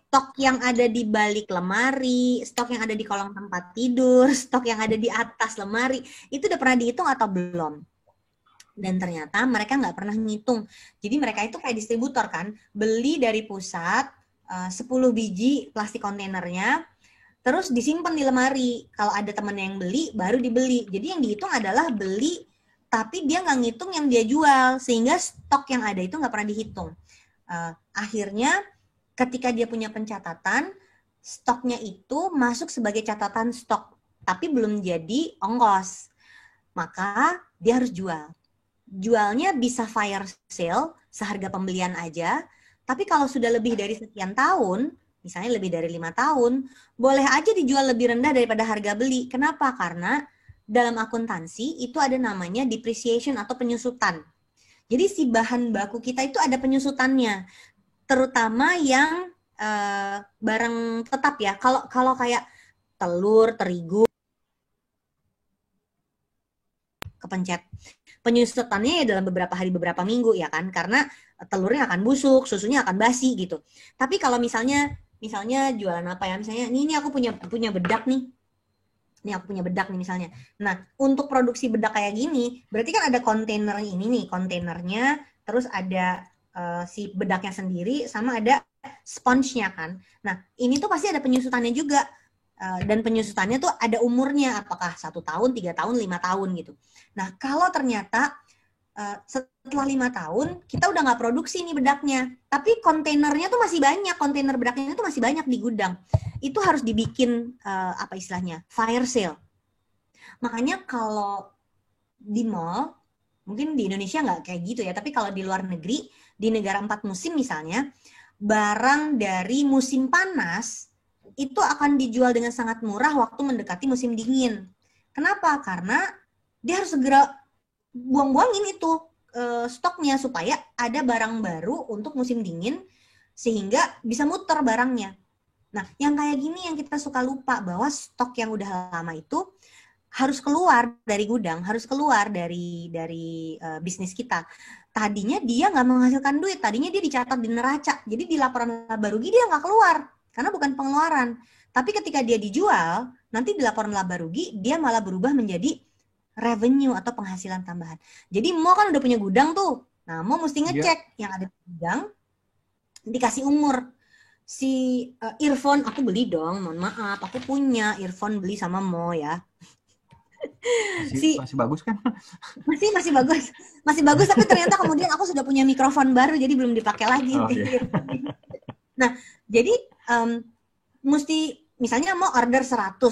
stok yang ada di balik lemari, stok yang ada di kolong tempat tidur, stok yang ada di atas lemari, itu udah pernah dihitung atau belum? Dan ternyata mereka nggak pernah ngitung. Jadi mereka itu kayak distributor kan, beli dari pusat 10 biji plastik kontainernya, terus disimpan di lemari. Kalau ada temen yang beli, baru dibeli. Jadi yang dihitung adalah beli, tapi dia nggak ngitung yang dia jual, sehingga stok yang ada itu nggak pernah dihitung. Akhirnya ketika dia punya pencatatan, stoknya itu masuk sebagai catatan stok, tapi belum jadi ongkos. Maka dia harus jual. Jualnya bisa fire sale, seharga pembelian aja, tapi kalau sudah lebih dari sekian tahun, misalnya lebih dari 5 tahun, boleh aja dijual lebih rendah daripada harga beli. Kenapa? Karena dalam akuntansi itu ada namanya depreciation atau penyusutan. Jadi si bahan baku kita itu ada penyusutannya, terutama yang barang tetap ya. Kalau kayak telur, terigu, kepencet. Penyusutannya ya dalam beberapa hari, beberapa minggu ya kan, karena telurnya akan busuk, susunya akan basi gitu. Tapi kalau misalnya jualan apa ya, misalnya ini aku punya bedak nih, ini aku punya bedak nih misalnya. Nah, untuk produksi bedak kayak gini, berarti kan ada kontainer ini nih, kontainernya, terus ada si bedaknya sendiri, sama ada sponge-nya kan. Nah, ini tuh pasti ada penyusutannya juga. Dan penyusutannya tuh ada umurnya, apakah 1 tahun, 3 tahun, 5 tahun gitu. Nah, kalau ternyata setelah 5 tahun kita udah nggak produksi nih bedaknya, tapi kontainernya tuh masih banyak, kontainer bedaknya tuh masih banyak di gudang, itu harus dibikin apa istilahnya, fire sale. Makanya kalau di mall, mungkin di Indonesia nggak kayak gitu ya, tapi kalau di luar negeri, di negara 4 musim misalnya, barang dari musim panas itu akan dijual dengan sangat murah waktu mendekati musim dingin. Kenapa? Karena dia harus segera buang-buangin itu stoknya supaya ada barang baru untuk musim dingin sehingga bisa muter barangnya. Nah, yang kayak gini yang kita suka lupa bahwa stok yang udah lama itu harus keluar dari gudang, harus keluar dari bisnis kita. Tadinya dia nggak menghasilkan duit, tadinya dia dicatat di neraca, jadi di laporan laba rugi dia nggak keluar karena bukan pengeluaran. Tapi ketika dia dijual, nanti di laporan laba rugi dia malah berubah menjadi revenue atau penghasilan tambahan. Jadi Mo kan udah punya gudang tuh. Nah, Mo mesti ngecek yang ada di gudang, dikasih umur. Si earphone aku beli dong, mohon maaf, aku punya earphone beli sama Mo ya. Masih bagus kan? Masih bagus, tapi ternyata kemudian aku sudah punya mikrofon baru, jadi belum dipakai lagi. Oh, iya. Nah, jadi mesti misalnya mau order 100,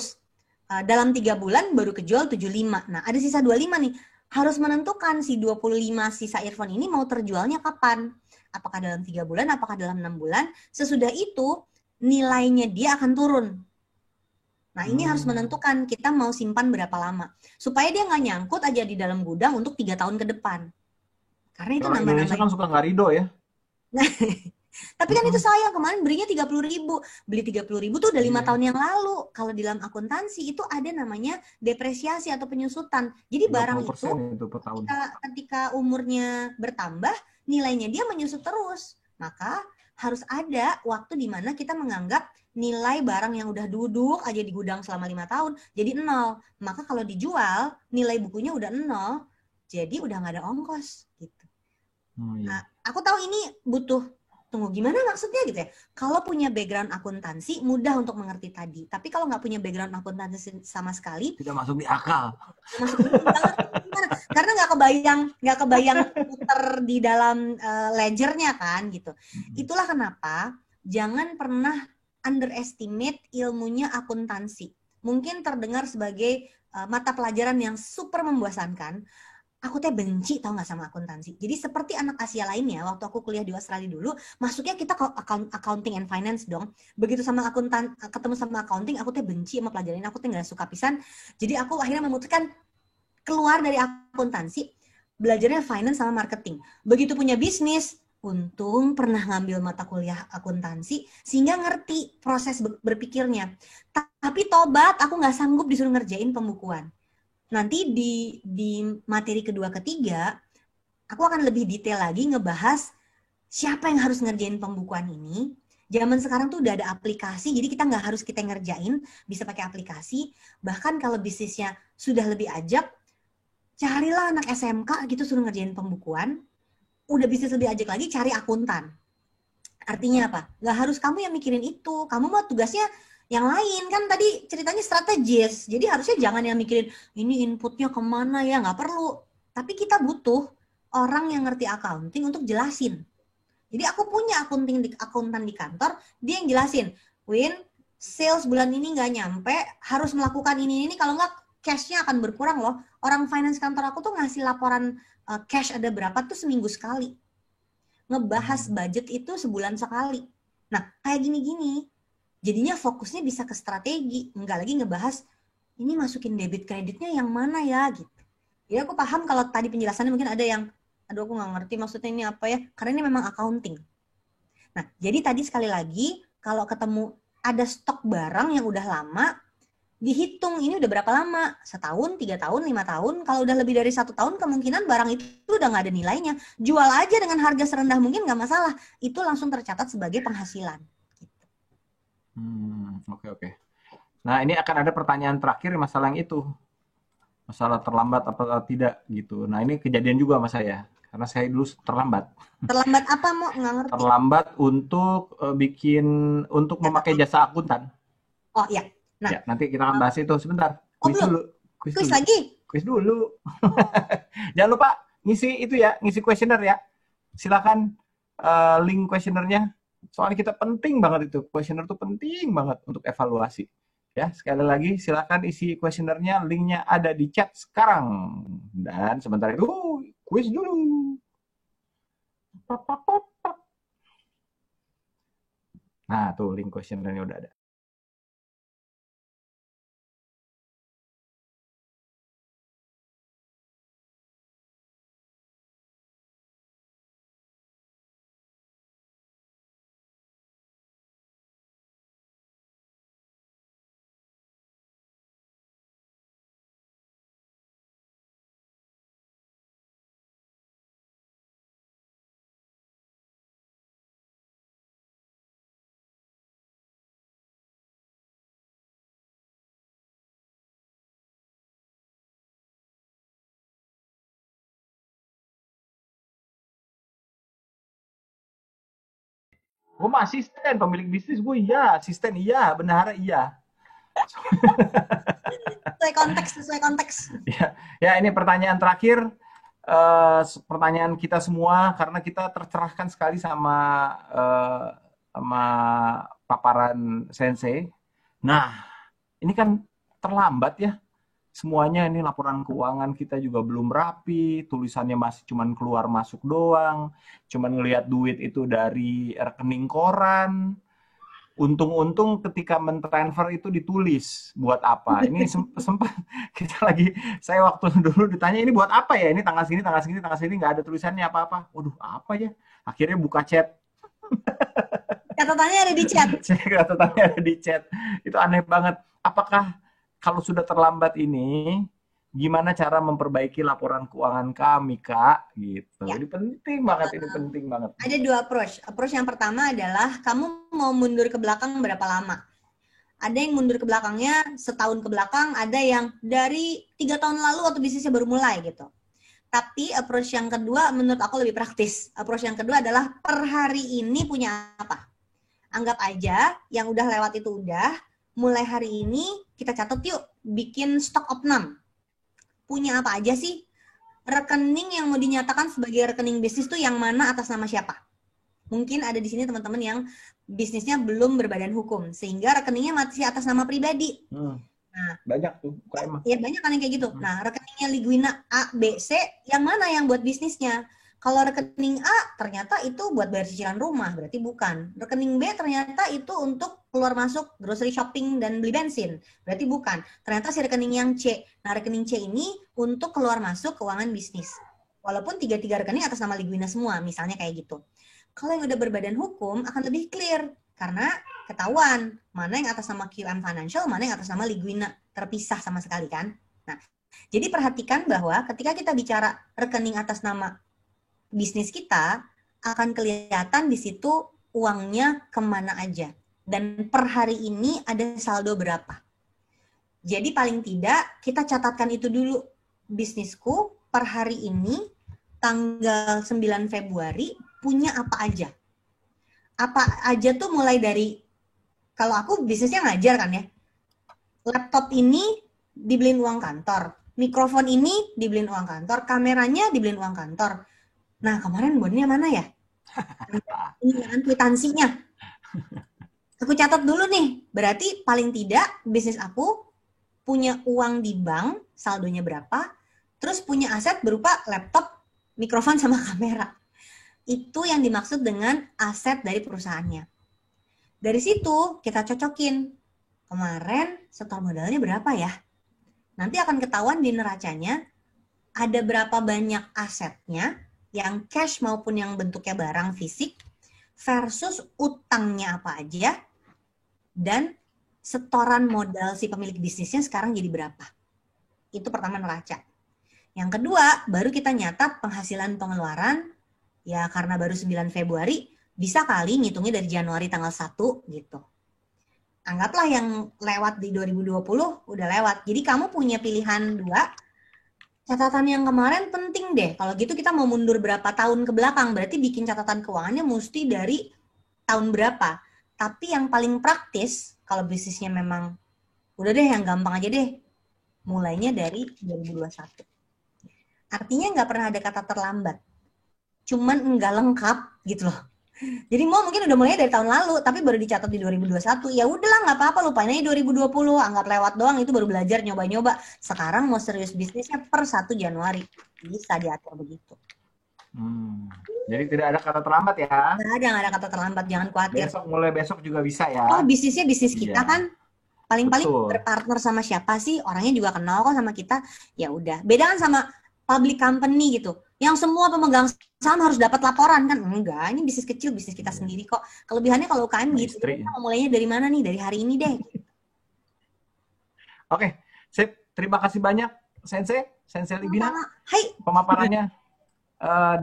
dalam 3 bulan baru kejual 75. Nah, ada sisa 25 nih. Harus menentukan si 25 sisa earphone ini mau terjualnya kapan. Apakah dalam 3 bulan, apakah dalam 6 bulan. Sesudah itu, nilainya dia akan turun. Nah, ini harus menentukan kita mau simpan berapa lama. Supaya dia nggak nyangkut aja di dalam gudang untuk 3 tahun ke depan. Karena itu Orang Indonesia kan suka nggak ridho ya. Tapi kan itu sayang, kemarin belinya 30.000. Beli 30.000 tuh udah 5 tahun yang lalu. Kalau di dalam akuntansi itu ada namanya depresiasi atau penyusutan. Jadi barang itu per tahun. ketika umurnya bertambah, nilainya dia menyusut terus. Maka harus ada waktu di mana kita menganggap nilai barang yang udah duduk aja di gudang selama 5 tahun jadi 0. Maka kalau dijual, nilai bukunya udah 0, jadi udah nggak ada ongkos gitu. Nah, aku tahu ini butuh, tunggu gimana maksudnya gitu ya. Kalau punya background akuntansi, mudah untuk mengerti tadi. Tapi kalau nggak punya background akuntansi sama sekali, tidak masuk di akal. Karena nggak kebayang puter di dalam ledgernya kan gitu. Itulah kenapa jangan pernah underestimate ilmunya akuntansi. Mungkin terdengar sebagai mata pelajaran yang super membosankan. Aku teh benci tau nggak sama akuntansi. Jadi seperti anak Asia lainnya, waktu aku kuliah di Australia dulu, masuknya kita ke accounting and finance dong. Begitu sama ketemu sama accounting, aku teh benci sama pelajaran ini, aku teh nggak suka pisan. Jadi aku akhirnya memutuskan keluar dari akuntansi, belajarnya finance sama marketing. Begitu punya bisnis, untung pernah ngambil mata kuliah akuntansi, sehingga ngerti proses berpikirnya. Tapi tobat, aku nggak sanggup disuruh ngerjain pembukuan. Nanti di materi kedua ketiga, aku akan lebih detail lagi ngebahas siapa yang harus ngerjain pembukuan ini. Zaman sekarang tuh udah ada aplikasi, jadi kita nggak harus kita ngerjain, bisa pakai aplikasi. Bahkan kalau bisnisnya sudah lebih ajak, carilah anak SMK gitu suruh ngerjain pembukuan. Udah bisnis lebih ajak lagi, cari akuntan. Artinya apa? Nggak harus kamu yang mikirin itu. Kamu mah tugasnya yang lain, kan tadi ceritanya strategis, jadi harusnya jangan yang mikirin ini inputnya kemana ya, nggak perlu. Tapi kita butuh orang yang ngerti accounting untuk jelasin. Jadi aku punya akuntan di kantor, dia yang jelasin, Win, sales bulan ini nggak nyampe, harus melakukan ini, kalau nggak cash-nya akan berkurang loh. Orang finance kantor aku tuh ngasih laporan cash ada berapa tuh seminggu sekali. Ngebahas budget itu sebulan sekali. Nah, kayak gini-gini, jadinya fokusnya bisa ke strategi, nggak lagi ngebahas ini masukin debit kreditnya yang mana ya gitu. Ya aku paham kalau tadi penjelasannya mungkin ada yang, aduh aku nggak ngerti maksudnya ini apa ya, karena ini memang accounting. Nah, jadi tadi sekali lagi, kalau ketemu ada stok barang yang udah lama, dihitung ini udah berapa lama, 1 tahun, 3 tahun, 5 tahun, kalau udah lebih dari 1 tahun kemungkinan barang itu udah nggak ada nilainya. Jual aja dengan harga serendah mungkin nggak masalah, itu langsung tercatat sebagai penghasilan. Oke. Nah, ini akan ada pertanyaan terakhir masalah yang itu. Masalah terlambat apa tidak gitu. Nah, ini kejadian juga sama saya. Karena saya dulu terlambat. Terlambat apa, Mo? Nggak ngerti. Terlambat untuk memakai jasa akuntan. Oh, iya. Nah, ya, nanti kita akan bahas itu. Sebentar. Kuis dulu. Kuis lagi? Kuis dulu. Jangan lupa ngisi itu ya, ngisi kuesioner ya. Silakan link kuesionernya. Soalnya kita penting banget itu. Kuesioner itu penting banget untuk evaluasi. Ya, sekali lagi silakan isi kuesionernya, linknya ada di chat sekarang. Dan sebentar itu kuis dulu. Nah, tuh link kuesionernya udah ada. Gue mah asisten, pemilik bisnis gue iya, asisten iya, bendahara iya. Sesuai konteks. Ya, ini pertanyaan terakhir, pertanyaan kita semua karena kita tercerahkan sekali sama paparan Sensei. Nah, ini kan terlambat ya. Semuanya ini laporan keuangan kita juga belum rapi, tulisannya masih cuman keluar masuk doang, cuman ngelihat duit itu dari rekening koran. Untung-untung ketika mentransfer itu ditulis buat apa. Ini sempat saya waktu dulu ditanya ini buat apa ya, ini tanggal segini nggak ada tulisannya apa-apa. Waduh, apa ya? Akhirnya buka chat. Catatannya ada di chat. Catatannya ada di chat. Itu aneh banget. Apakah kalau sudah terlambat ini gimana cara memperbaiki laporan keuangan kami, Kak, gitu. Ya, Ini penting banget, ini penting banget. ada dua approach. Approach yang pertama adalah kamu mau mundur ke belakang berapa lama? Ada yang mundur ke belakangnya setahun ke belakang, ada yang dari 3 tahun lalu waktu bisnisnya baru mulai gitu. Tapi approach yang kedua menurut aku lebih praktis. Approach yang kedua adalah per hari ini punya apa? Anggap aja yang udah lewat itu udah, mulai hari ini kita catat yuk, bikin stock opnam. Punya apa aja sih? Rekening yang mau dinyatakan sebagai rekening bisnis tuh yang mana atas nama siapa? Mungkin ada di sini teman-teman yang bisnisnya belum berbadan hukum, sehingga rekeningnya masih atas nama pribadi. Nah, banyak tuh UKM. Ya banyak kan yang kayak gitu. Nah, rekeningnya Liguina A, B, C, yang mana yang buat bisnisnya? Kalau rekening A ternyata itu buat bayar cicilan rumah, berarti bukan. Rekening B ternyata itu untuk keluar masuk grocery shopping dan beli bensin, berarti bukan. Ternyata si rekening yang C. Nah, rekening C ini untuk keluar masuk keuangan bisnis. Walaupun tiga-tiga rekening atas nama Liguina semua, misalnya kayak gitu. Kalau yang udah berbadan hukum akan lebih clear karena ketahuan mana yang atas nama QM Financial, mana yang atas nama Liguina, terpisah sama sekali kan. Nah, jadi perhatikan bahwa ketika kita bicara rekening atas nama bisnis kita, akan kelihatan di situ uangnya kemana aja. Dan per hari ini ada saldo berapa. Jadi paling tidak kita catatkan itu dulu. Bisnisku per hari ini tanggal 9 Februari punya apa aja. Apa aja tuh mulai dari, kalau aku bisnisnya ngajar kan ya, laptop ini dibeliin uang kantor, mikrofon ini dibeliin uang kantor, kameranya dibeliin uang kantor. Nah, kemarin bonnya mana ya? Ini kan kwitansinya. Aku catat dulu nih, berarti paling tidak bisnis aku punya uang di bank, saldonya berapa, terus punya aset berupa laptop, mikrofon, sama kamera. Itu yang dimaksud dengan aset dari perusahaannya. Dari situ kita cocokin, kemarin setor modalnya berapa ya? Nanti akan ketahuan di neracanya ada berapa banyak asetnya, yang cash maupun yang bentuknya barang fisik, versus utangnya apa aja, dan setoran modal si pemilik bisnisnya sekarang jadi berapa. Itu pertama neraca. Yang kedua, baru kita nyatat penghasilan pengeluaran, ya karena baru 9 Februari, bisa kali ngitungnya dari Januari tanggal 1 gitu. Anggaplah yang lewat di 2020 udah lewat. Jadi kamu punya pilihan dua. Catatan yang kemarin penting deh. Kalau gitu kita mau mundur berapa tahun ke belakang, berarti bikin catatan keuangannya mesti dari tahun berapa. Tapi yang paling praktis, kalau bisnisnya memang udah deh yang gampang aja deh, mulainya dari 2021. Artinya nggak pernah ada kata terlambat. Cuman nggak lengkap gitu loh. Jadi mau mungkin udah mulai dari tahun lalu, tapi baru dicatat di 2021. Ya udahlah, nggak apa-apa, lupain aja 2020, anggap lewat doang, itu baru belajar, nyoba-nyoba. Sekarang mau serius bisnisnya per 1 Januari. Bisa diatur begitu. Jadi tidak ada kata terlambat ya? Nggak ada kata terlambat, jangan khawatir. Mulai besok juga bisa ya? Oh, bisnisnya bisnis kita Iya. kan. Paling-paling Betul. berpartner sama siapa sih? Orangnya juga kenal kok sama kita. Ya udah. Beda kan sama public company gitu, yang semua pemegang saham harus dapat laporan kan? Enggak, ini bisnis kecil, bisnis kita sendiri kok. Kelebihannya kalau UKM gitu, kita mau mulainya dari mana nih? Dari hari ini deh. Oke, sip. Terima kasih banyak, Sensei Libina, Hai. pemaparannya.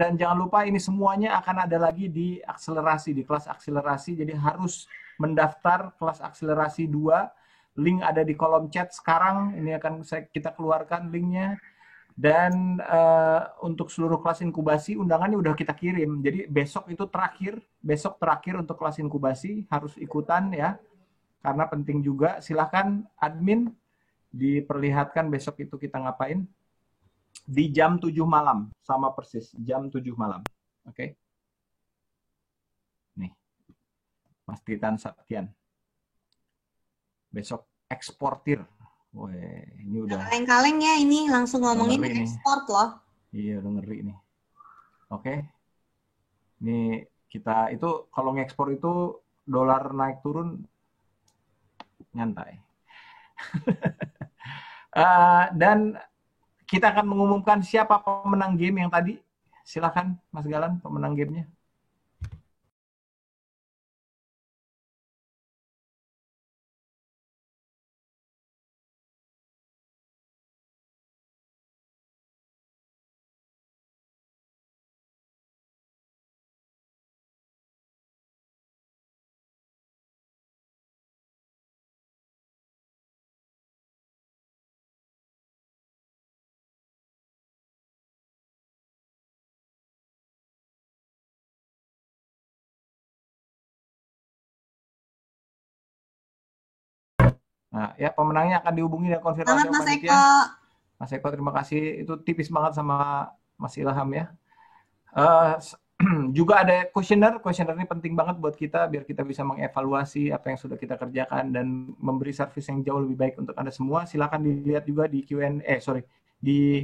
Dan jangan lupa ini semuanya akan ada lagi di akselerasi, di kelas akselerasi. Jadi harus mendaftar kelas akselerasi 2. Link ada di kolom chat sekarang. Ini akan kita keluarkan linknya. Dan untuk seluruh kelas inkubasi, undangannya udah kita kirim. Jadi besok itu terakhir, besok terakhir untuk kelas inkubasi, harus ikutan ya. Karena penting juga, silahkan admin diperlihatkan besok itu kita ngapain. Di jam 7 malam, sama persis, jam 7 malam. Oke. Nih, Mas Titan Sabtian. Besok eksportir. Weh, ini udah kaleng-kaleng ya, ini langsung ngomongin ekspor loh. Iya, udah ngeri nih. Oke. Ini kita itu kalau ngekspor itu dolar naik turun nyantai. Dan kita akan mengumumkan siapa pemenang game yang tadi. Silakan Mas Galan, pemenang gamenya. Nah, ya pemenangnya akan dihubungi dan konfirmasi Selamat sama Mas panitia. Eko. Mas Eko, terima kasih. Itu tipis banget sama Mas Ilham ya. Eh, juga ada kuesioner. Kuesioner ini penting banget buat kita biar kita bisa mengevaluasi apa yang sudah kita kerjakan dan memberi servis yang jauh lebih baik untuk Anda semua. Silakan dilihat juga di Q&A, sorry, di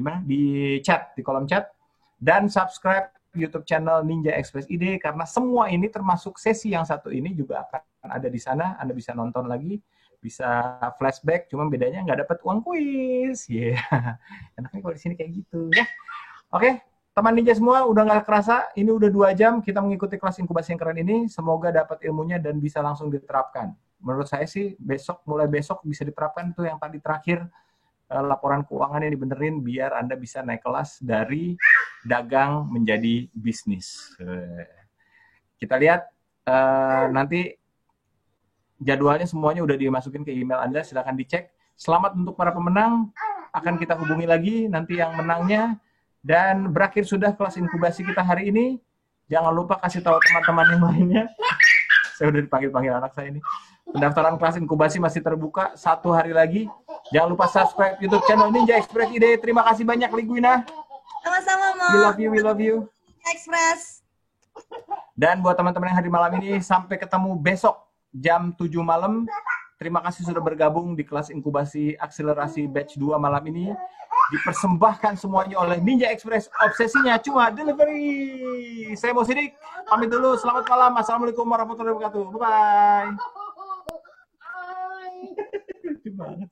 mana? Di chat, di kolom chat. Dan subscribe YouTube channel Ninja Express ID karena semua ini termasuk sesi yang satu ini juga akan ada di sana. Anda bisa nonton lagi, bisa flashback, cuma bedanya nggak dapat uang kuis. Ya, yeah. Enaknya kalau di sini kayak gitu ya. Oke, teman ninja semua, udah nggak kerasa, ini udah 2 jam kita mengikuti kelas inkubasi yang keren ini. Semoga dapat ilmunya dan bisa langsung diterapkan. Menurut saya sih, mulai besok bisa diterapkan tuh yang tadi terakhir, laporan keuangannya dibenerin biar Anda bisa naik kelas dari dagang menjadi bisnis. Kita lihat nanti jadwalnya semuanya udah dimasukin ke email Anda, silahkan dicek. Selamat untuk para pemenang, akan kita hubungi lagi nanti yang menangnya. Dan berakhir sudah kelas inkubasi kita hari ini. Jangan lupa kasih tahu teman-teman yang lainnya. Saya udah dipanggil-panggil anak saya ini. Pendaftaran kelas inkubasi masih terbuka 1 hari lagi. Jangan lupa subscribe YouTube channel Ninja Express ID. Terima kasih banyak, Liguina. Sama-sama, Mo. We love you, we love you. Ninja Express. Dan buat teman-teman yang hari malam ini, sampai ketemu besok jam 7 malam. Terima kasih sudah bergabung di kelas inkubasi akselerasi batch 2 malam ini. Dipersembahkan semuanya oleh Ninja Express. Obsesinya cuma delivery. Saya Mo Sidik, pamit dulu. Selamat malam. Assalamualaikum warahmatullahi wabarakatuh. Bye-bye. Lucu banget.